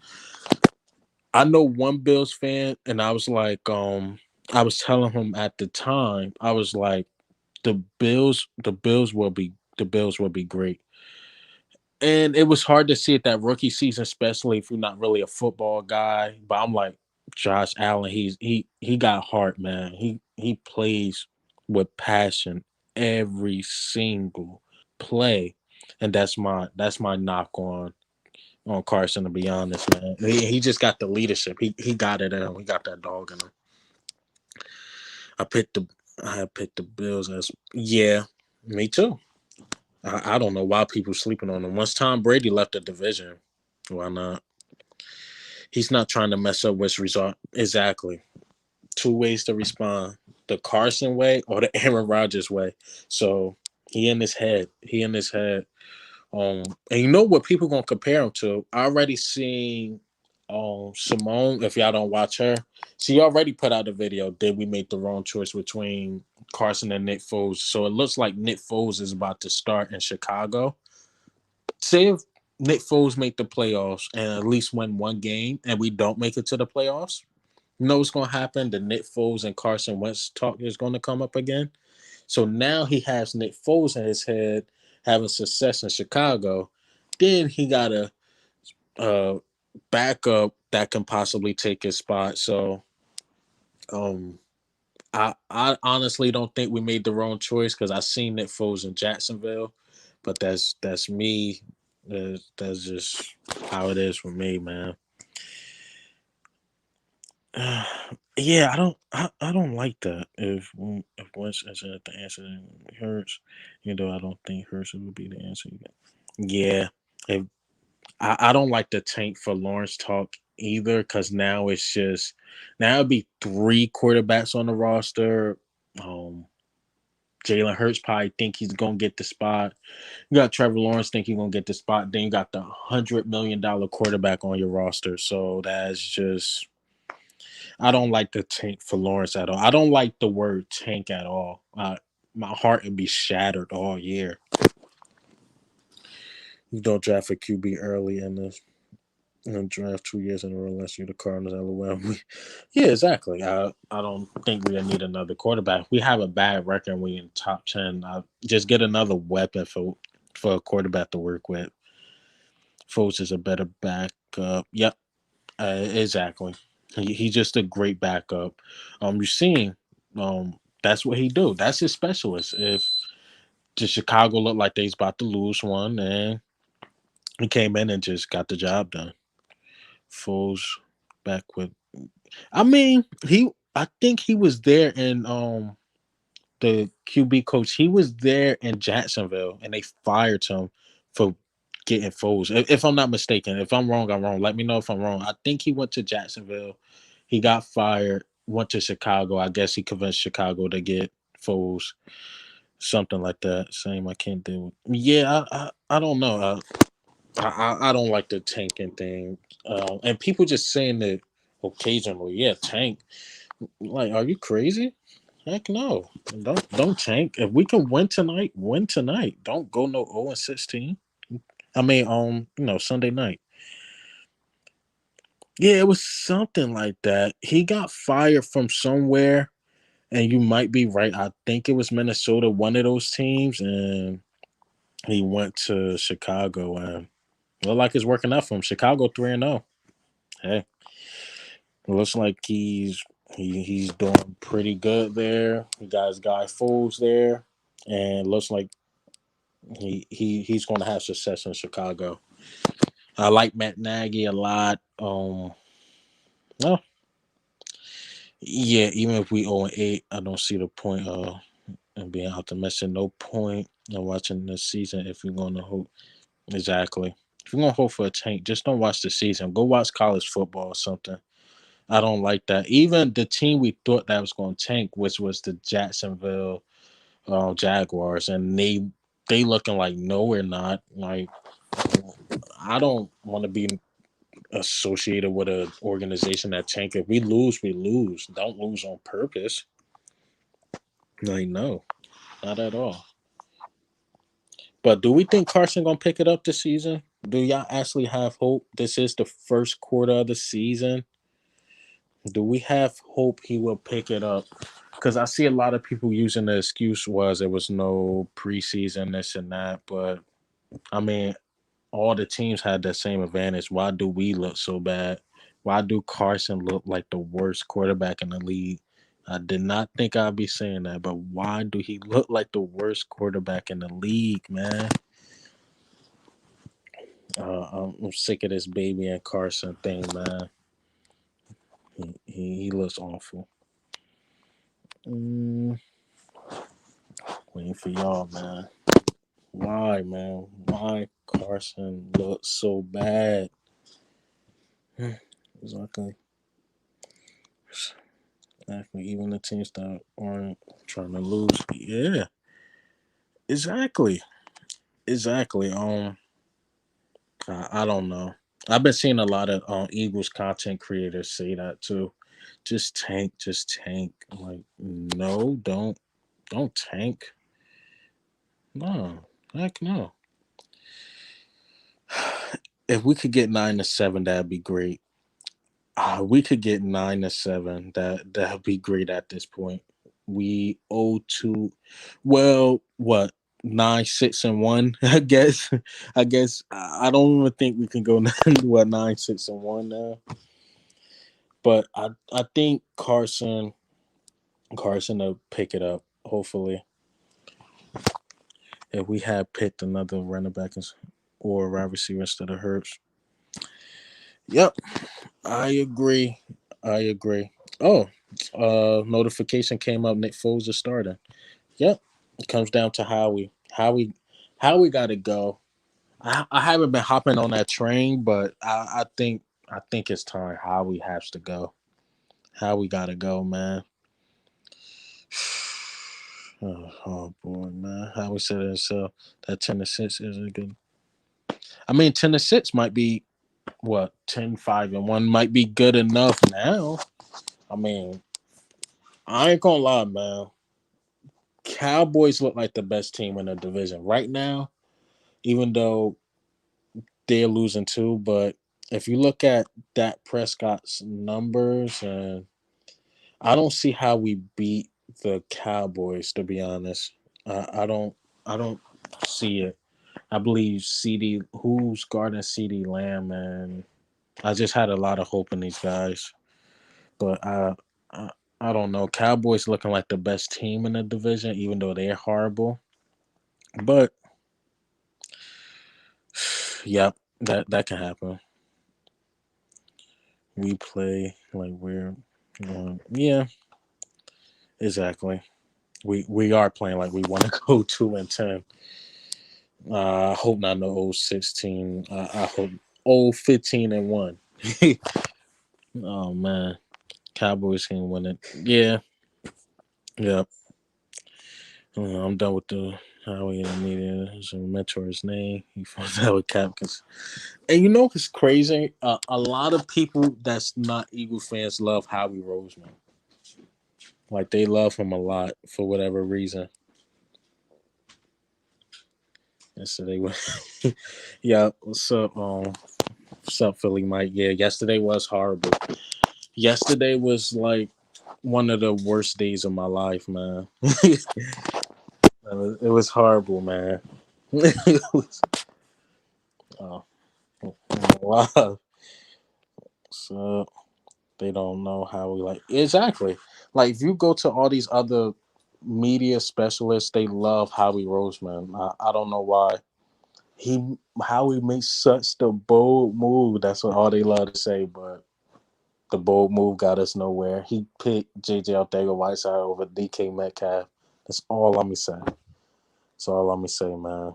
I know one Bills fan, and I was like, I was telling him at the time, I was like, the Bills will be great. And it was hard to see it that rookie season, especially if you're not really a football guy. But I'm like, Josh Allen, he got heart, man. He plays with passion every single play, and that's my knock on Carson. To be honest, man, he just got the leadership. He got it in him. He got that dog in him. I picked the I picked the Bills as yeah, me too. I don't know why people sleeping on him. Once Tom Brady left the division, why not? He's not trying to mess up what's result. Exactly. Two ways to respond: the Carson way or the Aaron Rodgers way. So he in his head. He in his head. And you know what people gonna compare him to? I already seen Simone. If y'all don't watch her, she already put out a video. Did we make the wrong choice between Carson and Nick Foles? So it looks like Nick Foles is about to start in Chicago. Say if Nick Foles make the playoffs and at least win one game, and we don't make it to the playoffs, you know what's going to happen? The Nick Foles and Carson Wentz talk is going to come up again. So now he has Nick Foles in his head having success in Chicago. Then he got a uh, backup that can possibly take his spot. So um, I honestly don't think we made the wrong choice because I seen Nick Foles in Jacksonville, but that's me. That's just how it is for me, man. Yeah, I don't like that. If Wentz isn't the answer, then Hurts. You know, I don't think Hurts would be the answer. Yeah, if, I don't like the tank for Lawrence talk either, because now it's just now it'll be three quarterbacks on the roster. Um, Jalen Hurts probably think he's gonna get the spot. You got Trevor Lawrence think he's gonna get the spot. Then you got the $100 million quarterback on your roster. So that's just I don't like the tank for Lawrence at all. I don't like the word tank at all. My heart would be shattered all year. You don't draft a QB early in the draft 2 years in a row unless you're the Cardinals. LOL. Yeah, exactly. I don't think we need another quarterback. We have a bad record. We in top 10. Just get another weapon for a quarterback to work with. Foles is a better backup. Yep, exactly. He's just a great backup. You're seeing, that's what he do. That's his specialist. If the Chicago looked like they's about to lose one, and he came in and just got the job done. Foles back with. I mean, he. I think he was there in the QB coach. He was there in Jacksonville, and they fired him for getting Foles. If I'm not mistaken, if I'm wrong, I'm wrong. Let me know if I'm wrong. I think he went to Jacksonville. He got fired. Went to Chicago. I guess he convinced Chicago to get Foles. Something like that. Same. I can't do. Yeah, I don't know. I don't like the tanking thing. And people just saying that occasionally. Yeah, tank. Like, are you crazy? Heck no. Don't tank. If we can win tonight, win tonight. Don't go no 0-16. I mean, Sunday night. Yeah, it was something like that. He got fired from somewhere, and you might be right. I think it was Minnesota, one of those teams, and he went to Chicago, and looked like it's working out for him. Chicago 3-0. Hey, it looks like he's doing pretty good there. He got his guy Foles there, and looks like he's going to have success in Chicago. I like Matt Nagy a lot. No, yeah, even if we 0-8, I don't see the point in being optimistic. No point in watching this season if you're going to hope. Exactly. If you're going to hope for a tank, just don't watch the season. Go watch college football or something. I don't like that. Even the team we thought that was going to tank, which was the Jacksonville Jaguars, and they looking like no, we're not. Like, I don't want to be associated with an organization that tank. If we lose, we lose. Don't lose on purpose. Like, no, not at all. But do we think Carson gonna pick it up this season? Do y'all actually have hope? This is the first quarter of the season. Do we have hope he will pick it up? Because I see a lot of people using the excuse was there was no preseason, this and that. But I mean, all the teams had that same advantage. Why do we look so bad? Why do Carson look like the worst quarterback in the league? I did not think I'd be saying that, but why do he look like the worst quarterback in the league, man? I'm sick of this baby and Carson thing, man. He looks awful. Mm, waiting for y'all, man. Why, man? Why Carson looks so bad? Exactly. Exactly. Even the teams that aren't trying to lose. Yeah. Exactly. Exactly. I don't know. I've been seeing a lot of Eagles content creators say that too. Just tank, just tank. I'm like, no, don't tank. No, heck no. If we could get 9-7, that'd be great. We could get 9-7. That'd be great at this point. We owe to, well, what 9-6-1? I guess. I don't even think we can go what 9-6-1 now. But I think Carson will pick it up. Hopefully, if we had picked another running back or wide receiver instead of Hurts. Yep, I agree. I agree. Oh, notification came up. Nick Foles is starting. Yep. It comes down to how we got to go. I haven't been hopping on that train, but I think it's time. Howie has to go. How we got to go, man. Oh boy, man. Howie said it himself. That 10-6 isn't good. I mean, 10-6 might be what 10-5-1 might be good enough now. I mean, I ain't gonna lie, man. Cowboys look like the best team in the division right now, even though they're losing too. But if you look at Dak Prescott's numbers, and I don't see how we beat the Cowboys. To be honest, I don't see it. I believe CD, who's guarding CD Lamb, and I just had a lot of hope in these guys. But I, I don't know. Cowboys looking like the best team in the division, even though they're horrible. But yep, that can happen. We play like we're yeah, exactly. We are playing like we want to go 2-10. I hope not no old 16. I hope old 15-1. Oh man, Cowboys can win it. Yeah, yeah. I'm done with the how we in the media. So mentor his name. He falls out with Cap. And you know what's crazy? A lot of people that's not Eagle fans love Howie Roseman. Like they love him a lot for whatever reason. And so they were, yeah. What's up, Philly Mike? Yeah, yesterday was horrible. Yesterday was like one of the worst days of my life, man. It was horrible, man. It was, oh, wow. So they don't know how we like exactly. Like if you go to all these other media specialists, they love Howie Roseman. I don't know why. He Howie makes such the bold move. That's what all they love to say, but the bold move got us nowhere. He picked JJ Ortega Whiteside over DK Metcalf. That's all I'm gonna say. That's all I'm gonna say, man.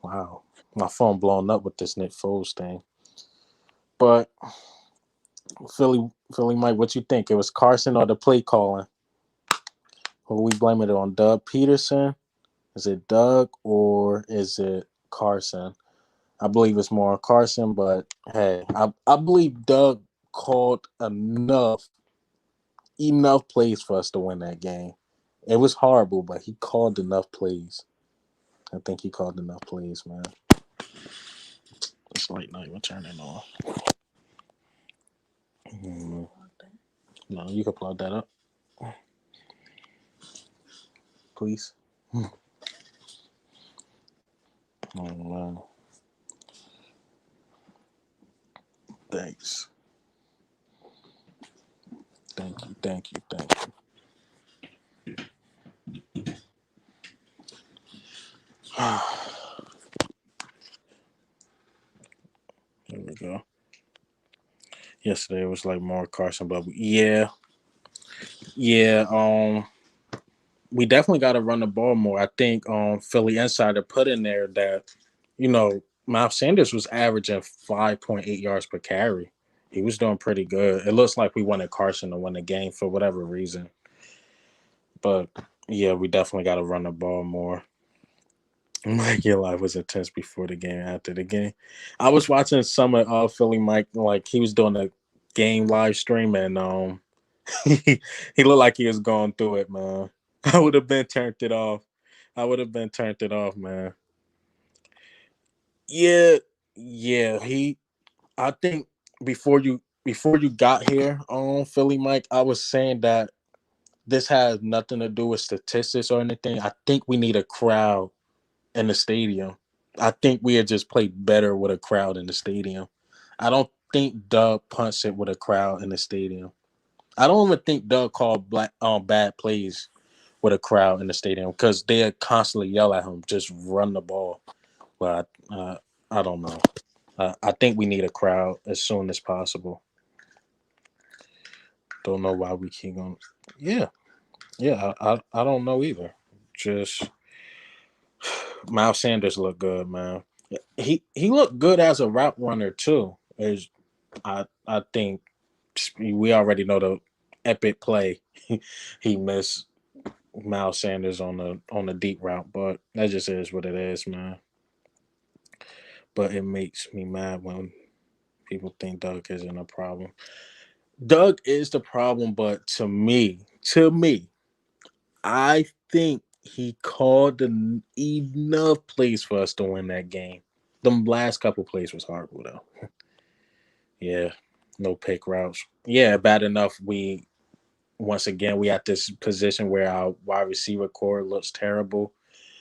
Wow. My phone blowing up with this Nick Foles thing. But Philly Mike, what you think? It was Carson or the play calling? Who we blaming it on? Doug Peterson? Is it Doug or is it Carson? I believe it's more Carson, but hey, I believe Doug called enough plays for us to win that game. It was horrible, but he called enough plays. I think he called enough plays, man. It's late night. We're turning on. Mm, no, you can plug that up, please. Oh, man. Thanks. Thank you. Thank you. Thank you. There we go. Yesterday was like more Carson, but yeah, yeah. We definitely got to run the ball more. I think Philly Insider put in there that Miles Sanders was averaging 5.8 yards per carry. He was doing pretty good. It looks like we wanted Carson to win the game for whatever reason, but yeah, we definitely got to run the ball more. Mike, your life was intense before the game. After the game, I was watching some of Philly Mike, like he was doing a game live stream, and he looked like he was going through it, man. I would have been turned it off. I would have been turned it off, man. Yeah, yeah. I think before you got here on Philly Mike, I was saying that this has nothing to do with statistics or anything. I think we need a crowd in the stadium. I think we had just played better with a crowd in the stadium. I don't think Doug punts it with a crowd in the stadium. I don't even think Doug called bad plays with a crowd in the stadium because they constantly yell at him, just run the ball. But I don't know. I think we need a crowd as soon as possible. Don't know why we keep on. Yeah, yeah. I don't know either. Just Miles Sanders looked good, man. He looked good as a route runner too. As I think we already know the epic play he missed Miles Sanders on the deep route, but that just is what it is, man. But it makes me mad when people think Doug isn't a problem. Doug is the problem, but to me, I think he called enough plays for us to win that game. The last couple plays was horrible though. Yeah, no pick routes. Yeah, bad enough. We once again we at this position where our wide receiver core looks terrible,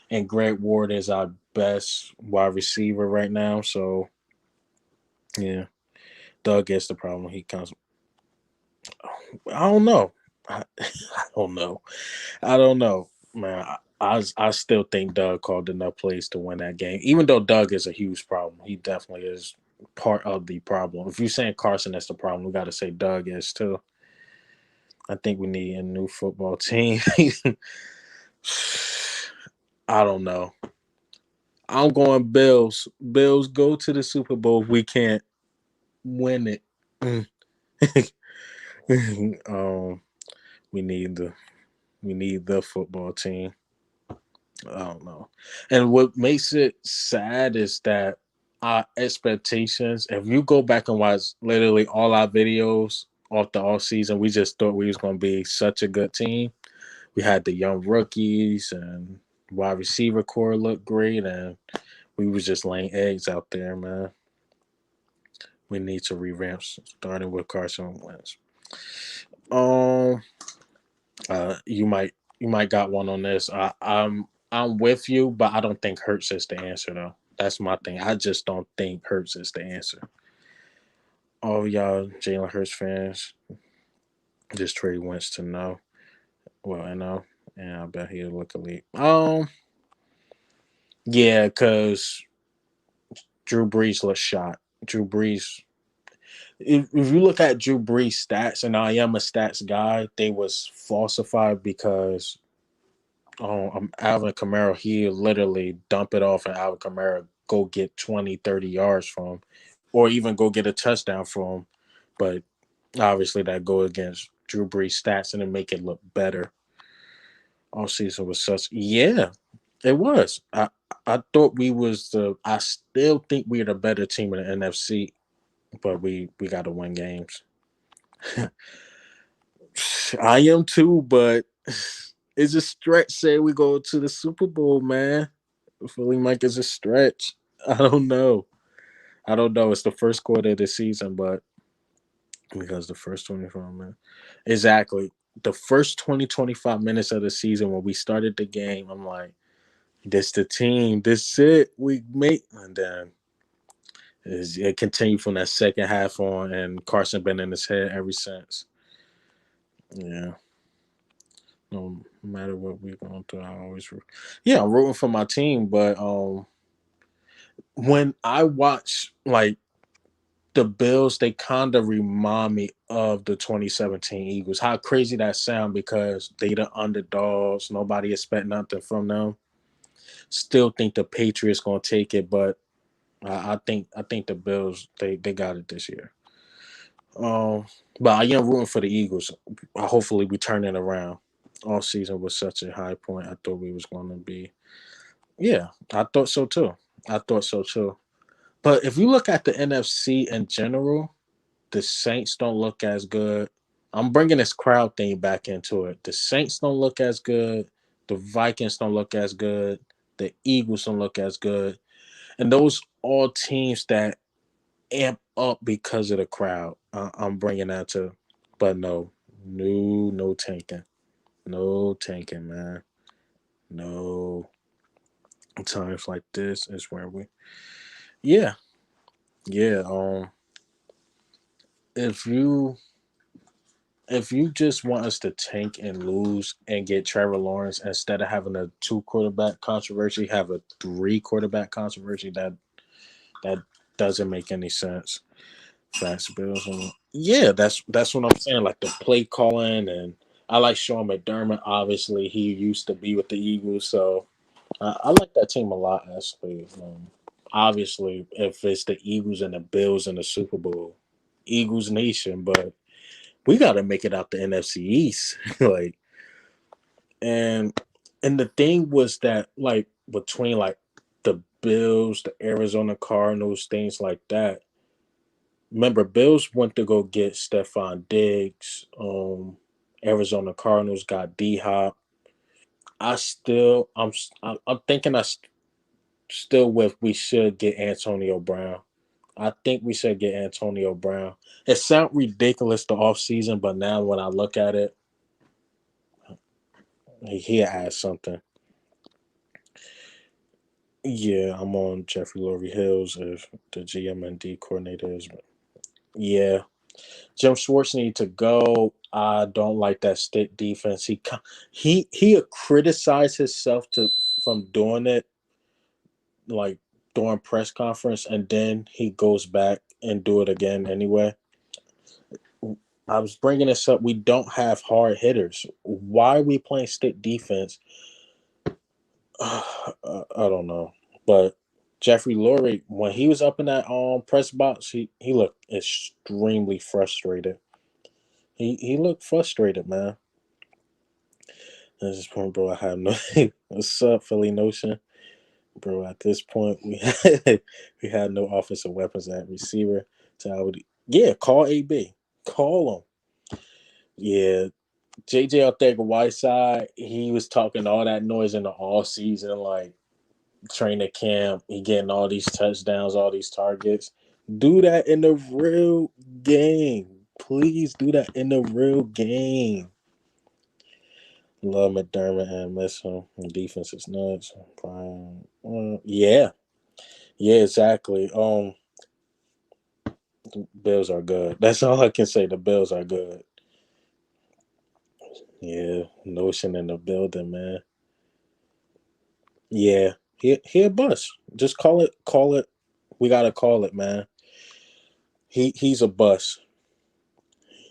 and Greg Ward is our best wide receiver right now. So yeah, Doug is the problem. He comes. I don't know. I don't know. I don't know, man. I still think Doug called enough plays to win that game. Even though Doug is a huge problem, he definitely is part of the problem. If you're saying Carson is the problem, we got to say Doug is too. I think we need a new football team. I don't know. I'm going Bills. Bills go to the Super Bowl. We can't win it. um, we need the football team. I don't know. And what makes it sad is that our expectations, if you go back and watch literally all our videos off the off season, we just thought we was gonna be such a good team. We had the young rookies and wide receiver core looked great, and we was just laying eggs out there, man. We need to revamp starting with Carson Wentz. Um you might got one on this. I'm with you, but I don't think Hurts is the answer though. That's my thing. I just don't think Hurts is the answer. All y'all Jalen Hurts fans, just Trey Wentz to know. Well, I know, and I bet he'll look elite. Yeah, because Drew Brees looks shot. Drew Brees. If you look at Drew Brees stats, and I am a stats guy, they was falsified because Alvin Kamara, he literally dump it off and Alvin Kamara go get 20, 30 yards from, or even go get a touchdown from. But obviously that go against Drew Brees' stats and it make it look better. All season was such, yeah, it was. I thought we was I still think we're the better team in the NFC, but we got to win games. I am too, but it's a stretch. Say we go to the Super Bowl, man. Feeling like it's a stretch. I don't know. I don't know. It's the first quarter of the season, but because the first 24 minutes. Exactly. The first 20, 25 minutes of the season when we started the game, I'm like, this the team. This it. We make and then it continued from that second half on and Carson been in his head ever since. Yeah. No matter what we're going through, I always yeah, I'm rooting for my team, but when I watch like the Bills, they kind of remind me of the 2017 Eagles. How crazy that sound because they the underdogs. Nobody expect nothing from them. Still think the Patriots gonna take it, but I think the Bills they got it this year. Um, but I am rooting for the Eagles. Hopefully we turn it around. All season was such a high point. I thought we was going to be. Yeah, I thought so too. I thought so too. But if you look at the NFC in general, the Saints don't look as good. I'm bringing this crowd thing back into it. The Saints don't look as good. The Vikings don't look as good. The Eagles don't look as good. And those all teams that amp up because of the crowd. I'm bringing that to, but no tanking, no tanking, man. No times like this is where yeah, yeah. If you if you just want us to tank and lose and get Trevor Lawrence instead of having a two quarterback controversy, have a three quarterback controversy that doesn't make any sense. Facts, Bills, and yeah, that's what I'm saying. Like the play calling, and I like Sean McDermott. Obviously, he used to be with the Eagles, so I like that team a lot. Actually, obviously, if it's the Eagles and the Bills in the Super Bowl, Eagles Nation, but we got to make it out the NFC East, like, and the thing was that like between like the Bills, the Arizona Cardinals, things like that. Remember, Bills went to go get Stephon Diggs. Arizona Cardinals got D Hop. I'm thinking still with we should get Antonio Brown. I think we should get Antonio Brown. It sounds ridiculous the off season, but now when I look at it, he has something. Yeah, I'm on Jeffrey Lurie Hills if the GMND coordinator is. Yeah, Jim Schwartz need to go. I don't like that stick defense. He criticized himself to from doing it like during press conference, and then he goes back and do it again anyway. I was bringing this up. We don't have hard hitters. Why are we playing stick defense? I don't know, but Jeffrey Lurie, when he was up in that press box, he looked extremely frustrated. He looked frustrated, man. At this point, bro, I have no. What's up, Philly Notion, bro? At this point, we had no offensive weapons at receiver. So I would, yeah, call AB, call him. Yeah, JJ Ortega Whiteside, he was talking all that noise in the all season, like training camp. He getting all these touchdowns, all these targets. Do that in the real game. Please do that in the real game. Love McDermott and miss him. Defense is nuts. Brian, yeah, yeah, exactly. Bills are good. That's all I can say. The Bills are good. Yeah, Notion in the building, man. Yeah, he a bust. Just call it. Call it. We gotta call it, man. He's a bust.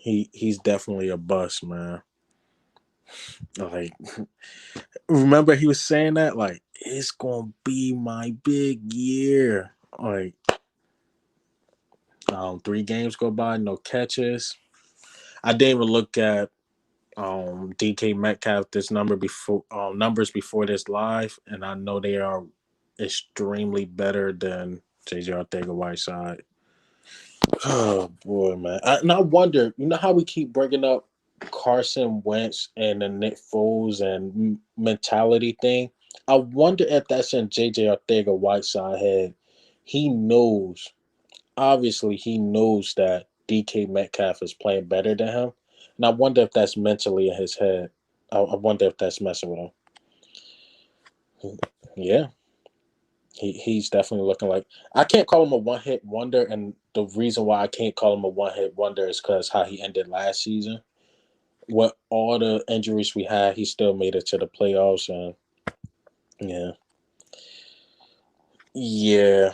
He's definitely a bust, man. Like, remember he was saying that like it's gonna be my big year. Like, 3 games go by, no catches. I didn't even look at DK Metcalf this numbers before this live, and I know they are extremely better than JJ Ortega Whiteside. Oh boy, man! And I wonder, you know how we keep bringing up Carson Wentz and the Nick Foles and mentality thing. I wonder if that's in JJ Ortega Whiteside head. He knows, obviously, he knows that DK Metcalf is playing better than him, and I wonder if that's mentally in his head. I wonder if that's messing with him. Yeah, he's definitely looking like I can't call him a one hit wonder, and the reason why I can't call him a one hit wonder is because how he ended last season. With all the injuries we had, he still made it to the playoffs, and yeah, yeah,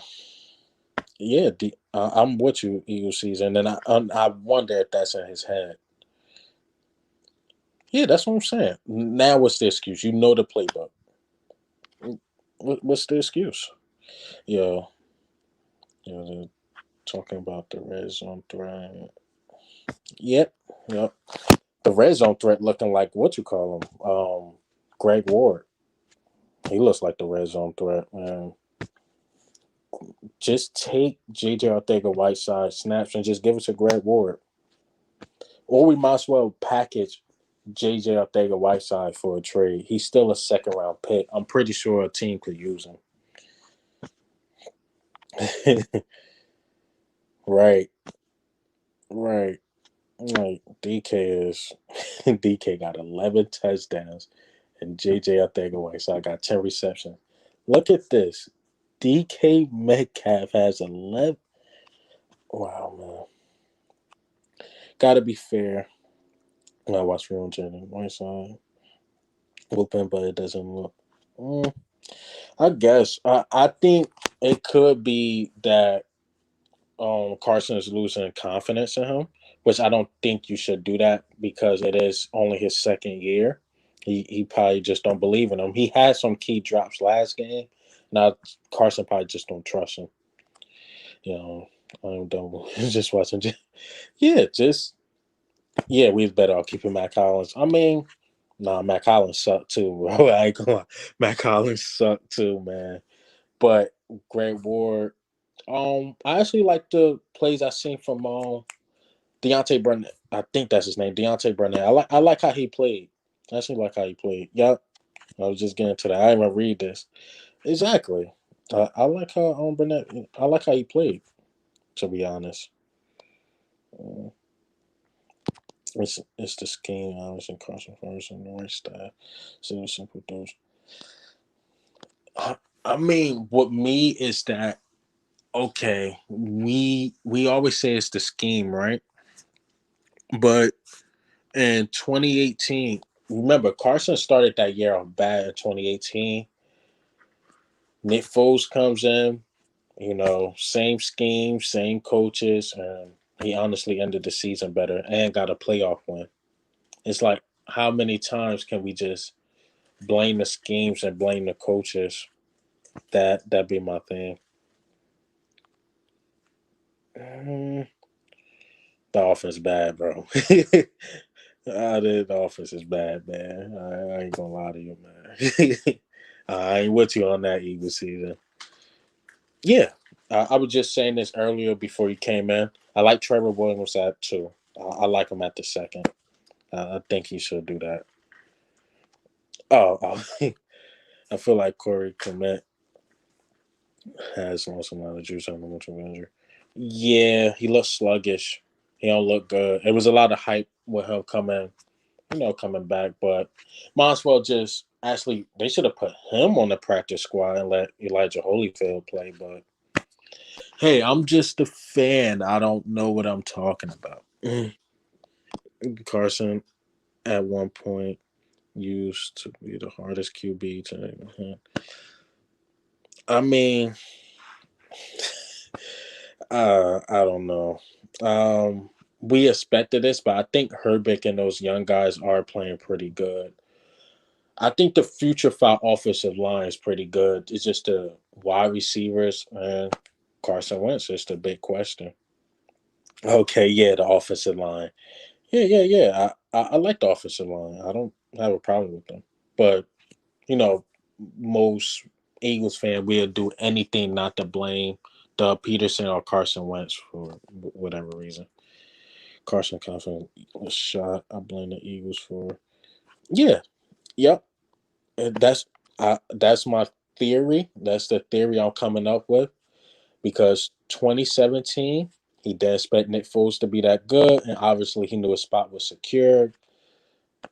yeah. I'm with you, Eagle season, and I wonder if that's in his head. Yeah, that's what I'm saying. Now, what's the excuse? You know the playbook. What's the excuse? Yo, they're talking about the red zone threat. Yep, yep. The red zone threat looking like what you call him, Greg Ward. He looks like the red zone threat, man. Just take JJ Ortega Whiteside snaps and just give it to Greg Ward, or we might as well package JJ Ortega Whiteside for a trade. He's still a second round pick. I'm pretty sure a team could use him. Right, right. Like DK is DK got 11 touchdowns and JJ Ortega Whiteside got 10 receptions. Look at this. DK Metcalf has 11. Wow, man. Gotta be fair. I watch Real Jenny Whiteside whooping, but it doesn't look. Mm, I guess. I think it could be that Carson is losing confidence in him, which I don't think you should do that because it is only his second year. He probably just don't believe in him. He had some key drops last game. Now Carson probably just don't trust him. You know, I don't just watching. Yeah, just yeah, we was better off keeping Matt Collins. I mean, nah, Matt Collins sucked too, bro. I ain't gonna lie. Matt Collins sucked too, man. But Greg Ward, I actually like the plays I seen from Deontay Burnett. I think that's his name, Deontay Burnett. I like how he played. I actually like how he played. Yep. I was just getting to that. I didn't even read this. Exactly. I like how Burnett. I like how he played. To be honest, uh, it's the scheme. I was in Carson first and the right style. So simple those. I, I mean, what me is that okay? We always say it's the scheme, right? But in 2018, remember Carson started that year off bad in 2018. Nick Foles comes in, same scheme, same coaches, and he honestly ended the season better and got a playoff win. It's like, how many times can we just blame the schemes and blame the coaches? That'd be my thing. Mm, the offense bad, bro. The offense is bad, man. I ain't gonna lie to you, man. I ain't with you on that Eagles season. Yeah, I was just saying this earlier before you came in. I like Trevor Williams at two. I like him at the second. I think he should do that. I feel like Corey Clement has lost a lot of juice on the mutual injury. Yeah, he looks sluggish. He don't look good. It was a lot of hype with him coming back, but might as well just actually they should have put him on the practice squad and let Elijah Holyfield play. But hey, I'm just a fan. I don't know what I'm talking about. Carson at one point used to be the hardest QB to. I mean, I don't know. We expected this, but I think Herbig and those young guys are playing pretty good. I think the future for our offensive line is pretty good. It's just the wide receivers and Carson Wentz is the big question. Okay, yeah, the offensive line. Yeah. I like the offensive line. I don't have a problem with them. But, you know, most Eagles fan will do anything not to blame Doug Peterson or Carson Wentz for whatever reason. Carson Coughlin was shot. I blame the Eagles for. Yeah, yep. And that's my theory. That's the theory I'm coming up with because 2017 he didn't expect Nick Foles to be that good, and obviously he knew his spot was secured.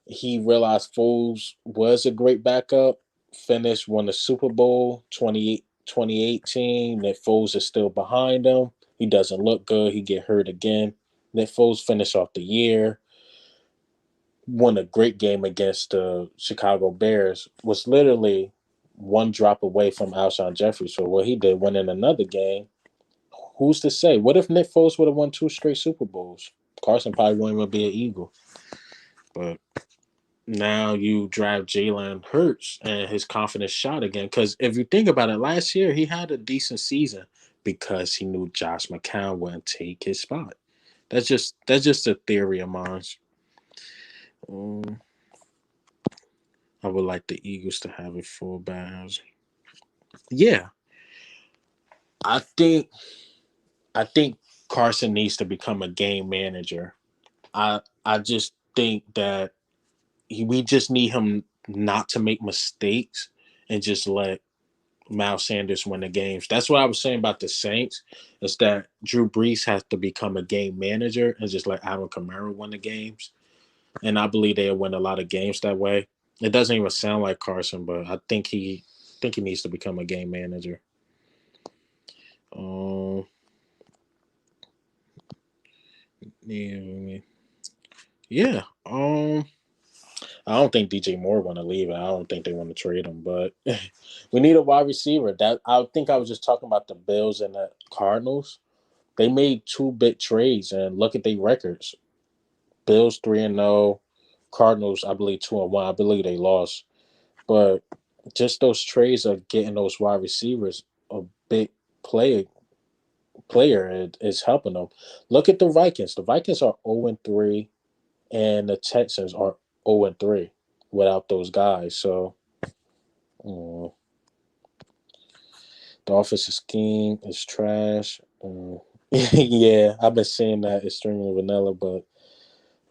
He realized Foles was a great backup. Finished, won the Super Bowl 2018. Nick Foles is still behind him. He doesn't look good. He get hurt again. Nick Foles finished off the year. Won a great game against the Chicago Bears. Was literally one drop away from Alshon Jeffrey. So what he did, win in another game. Who's to say? What if Nick Foles would have won two straight Super Bowls? Carson probably wouldn't even be an Eagle. But now you draft Jalen Hurts and his confidence shot again. Because if you think about it, last year he had a decent season because he knew Josh McCown wouldn't take his spot. That's just a theory of mine. Um, I would like the Eagles to have a full bag. Yeah, I think I think Carson needs to become a game manager. I just think that we just need him not to make mistakes and just let Miles Sanders win the games. That's what I was saying about the Saints. Is that Drew Brees has to become a game manager and just let Alvin Kamara win the games. And I believe they'll win a lot of games that way. It doesn't even sound like Carson, but I think he needs to become a game manager. Um, yeah, yeah. I don't think DJ Moore want to leave. I don't think they want to trade him, but we need a wide receiver. That I think I was just talking about the Bills and the Cardinals. They made two big trades, and look at their records. Bills 3-0, Cardinals I believe 2-1. I believe they lost, but just those trades of getting those wide receivers, a big play player is helping them. Look at the Vikings. The Vikings are 0-3, and the Texans are 0-3 without those guys. So mm, the offensive scheme is trash. Yeah, I've been seeing that extremely vanilla, but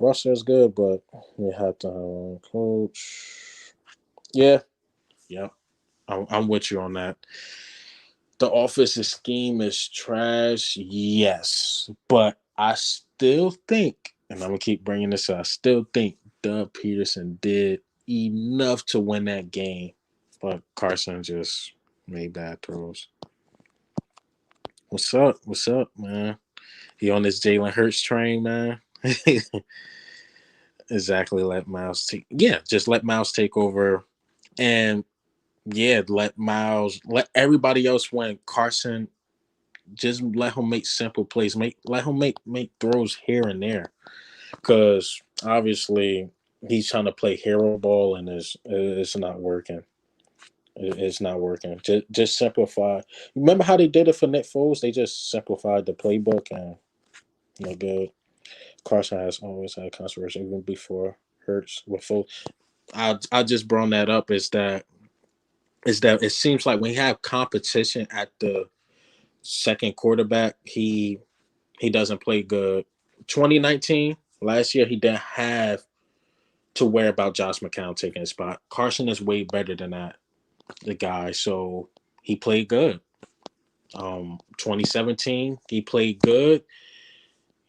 roster is good. But we have to have a coach. Yeah, yeah, I'm with you on that. The offensive scheme is trash, yes, but I still think, and I'm gonna keep bringing this up. I still think Doug Peterson did enough to win that game, but Carson just made bad throws. What's up? What's up, man? He on this Jalen Hurts train, man. Exactly. Let Miles take. Yeah, just let Miles take over, and yeah, let everybody else win. Carson, just let him make simple plays. Let him make throws here and there, because obviously he's trying to play hero ball and it's not working. It's not working. Just simplify. Remember how they did it for Nick Foles? They just simplified the playbook and no good. Carson has always had controversy even before Hurts with Foles. I just brought that up is that it seems like when you have competition at the second quarterback, he doesn't play good. 2019, last year, he didn't have to worry about Josh McCown taking his spot. Carson is way better than that, the guy. So he played good. 2017, he played good.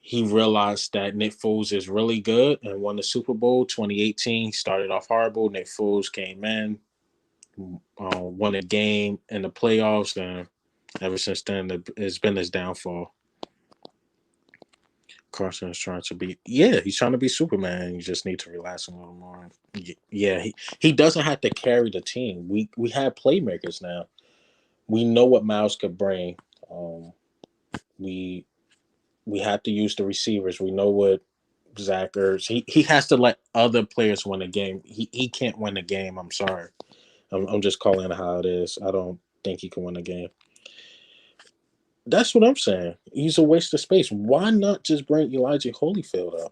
He realized that Nick Foles is really good and won the Super Bowl. 2018 started off horrible. Nick Foles came in, won a game in the playoffs, and ever since then, it's been his downfall. Carson is trying to be, yeah, he's trying to be Superman. You just need to relax a little more. Yeah, he doesn't have to carry the team. We have playmakers now. We know what Miles could bring. Um, we we have to use the receivers. We know what Zach Ertz. He has to let other players win the game. He can't win the game. I'm sorry. I'm just calling it how it is. I don't think he can win the game. That's what I'm saying. He's a waste of space. Why not just bring Elijah Holyfield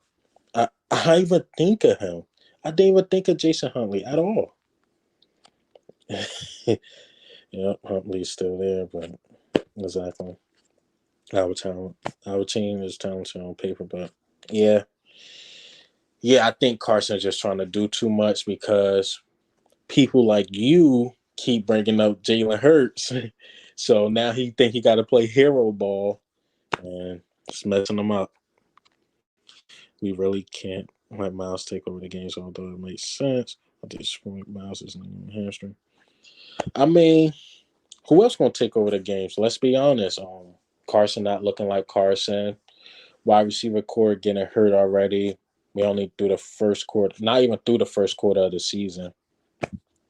up? I even think of him. I didn't even think of Jason Huntley at all. Yeah, Huntley's still there, but exactly. Our talent, our team is talented on paper, but yeah, yeah. I think Carson's just trying to do too much because people like you keep bringing up Jalen Hurts, so now he think he got to play hero ball, and it's messing him up. We really can't let Miles take over the games, although it makes sense. I just Miles is hamstring. I mean, who else gonna take over the games? Let's be honest. Carson not looking like Carson. Wide receiver core getting hurt already. We only through the first quarter, not even through the first quarter of the season.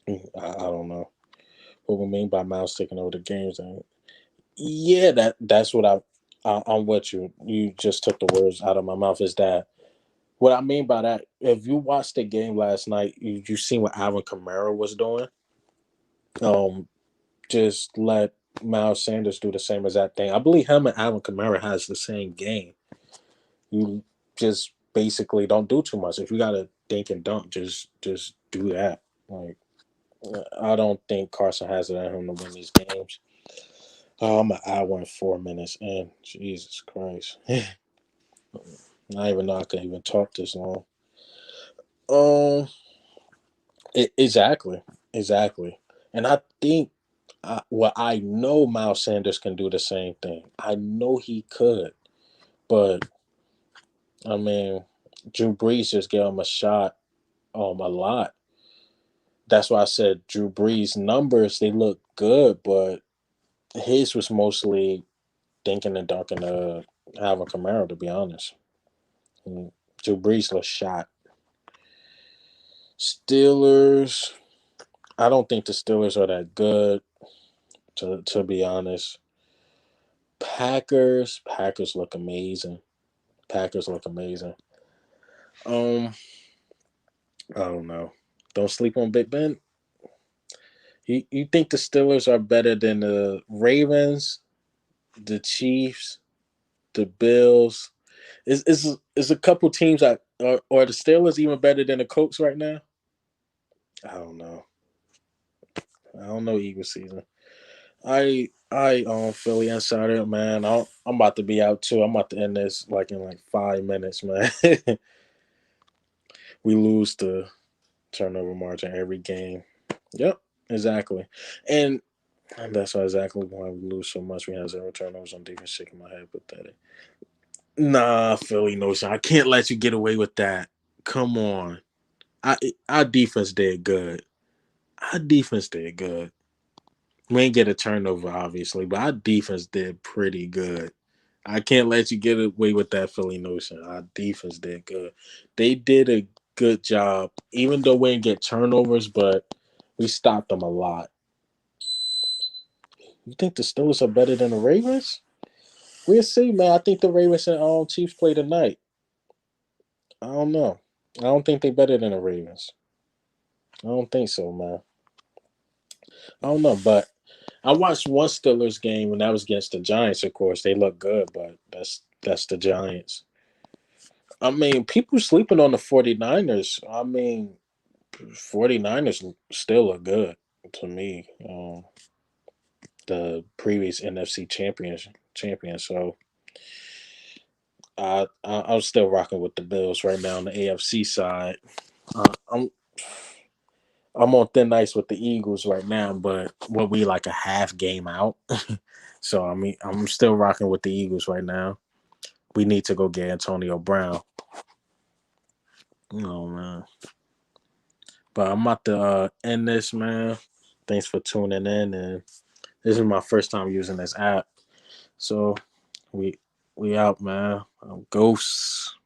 I don't know what we mean by Miles taking over the games. And yeah, that's what I'm with you. You just took the words out of my mouth. Is that what I mean by that? If you watched the game last night, you seen what Alvin Kamara was doing. Um, just let Miles Sanders do the same exact thing. I believe him and Alvin Kamara has the same game. You just basically don't do too much. If you gotta think and dunk, just do that. Like I don't think Carson has it at him to win these games. I'm an hour and 4 minutes in. Jesus Christ. I even know I can even talk this long. Um, exactly, exactly. And I think, well, I know Miles Sanders can do the same thing. I know he could, but I mean, Drew Brees just gave him a shot, a lot. That's why I said Drew Brees' numbers they look good, but his was mostly thinking and dunking Alvin Kamara. To be honest, and Drew Brees was shot. Steelers. I don't think the Steelers are that good. To be honest, Packers look amazing. Packers look amazing. Um, I don't know. Don't sleep on Big Ben. You think the Steelers are better than the Ravens, the Chiefs, the Bills? Is a couple teams that are the Steelers even better than the Colts right now? I don't know. I don't know Eagles season. I Philly insider, man. I'm about to be out too. I'm about to end this like in like 5 minutes, man. We lose the turnover margin every game. Yep, exactly. And that's why exactly why we lose so much. We have zero turnovers on defense. Shaking my head, pathetic. Nah, Philly notion. I can't let you get away with that. Come on. I Our defense did good. Our defense did good. We ain't get a turnover, obviously, but our defense did pretty good. I can't let you get away with that Philly notion. Our defense did good. They did a good job, even though we didn't get turnovers, but we stopped them a lot. You think the Steelers are better than the Ravens? We'll see, man. I think the Ravens and Chiefs play tonight. I don't know. I don't think they're better than the Ravens. I don't think so, man. I don't know, but I watched one Steelers game and that was against the Giants. Of course, they look good, but that's the Giants. I mean, people sleeping on the 49ers. I mean, 49ers still look good to me. The previous NFC champion. So I'm still rocking with the Bills right now on the AFC side. Uh, I'm I'm on thin ice with the Eagles right now, but what we like a half game out. So I mean, I'm still rocking with the Eagles right now. We need to go get Antonio Brown. Oh man, but I'm about to end this, man. Thanks for tuning in, and this is my first time using this app. So we we out, man. Ghosts.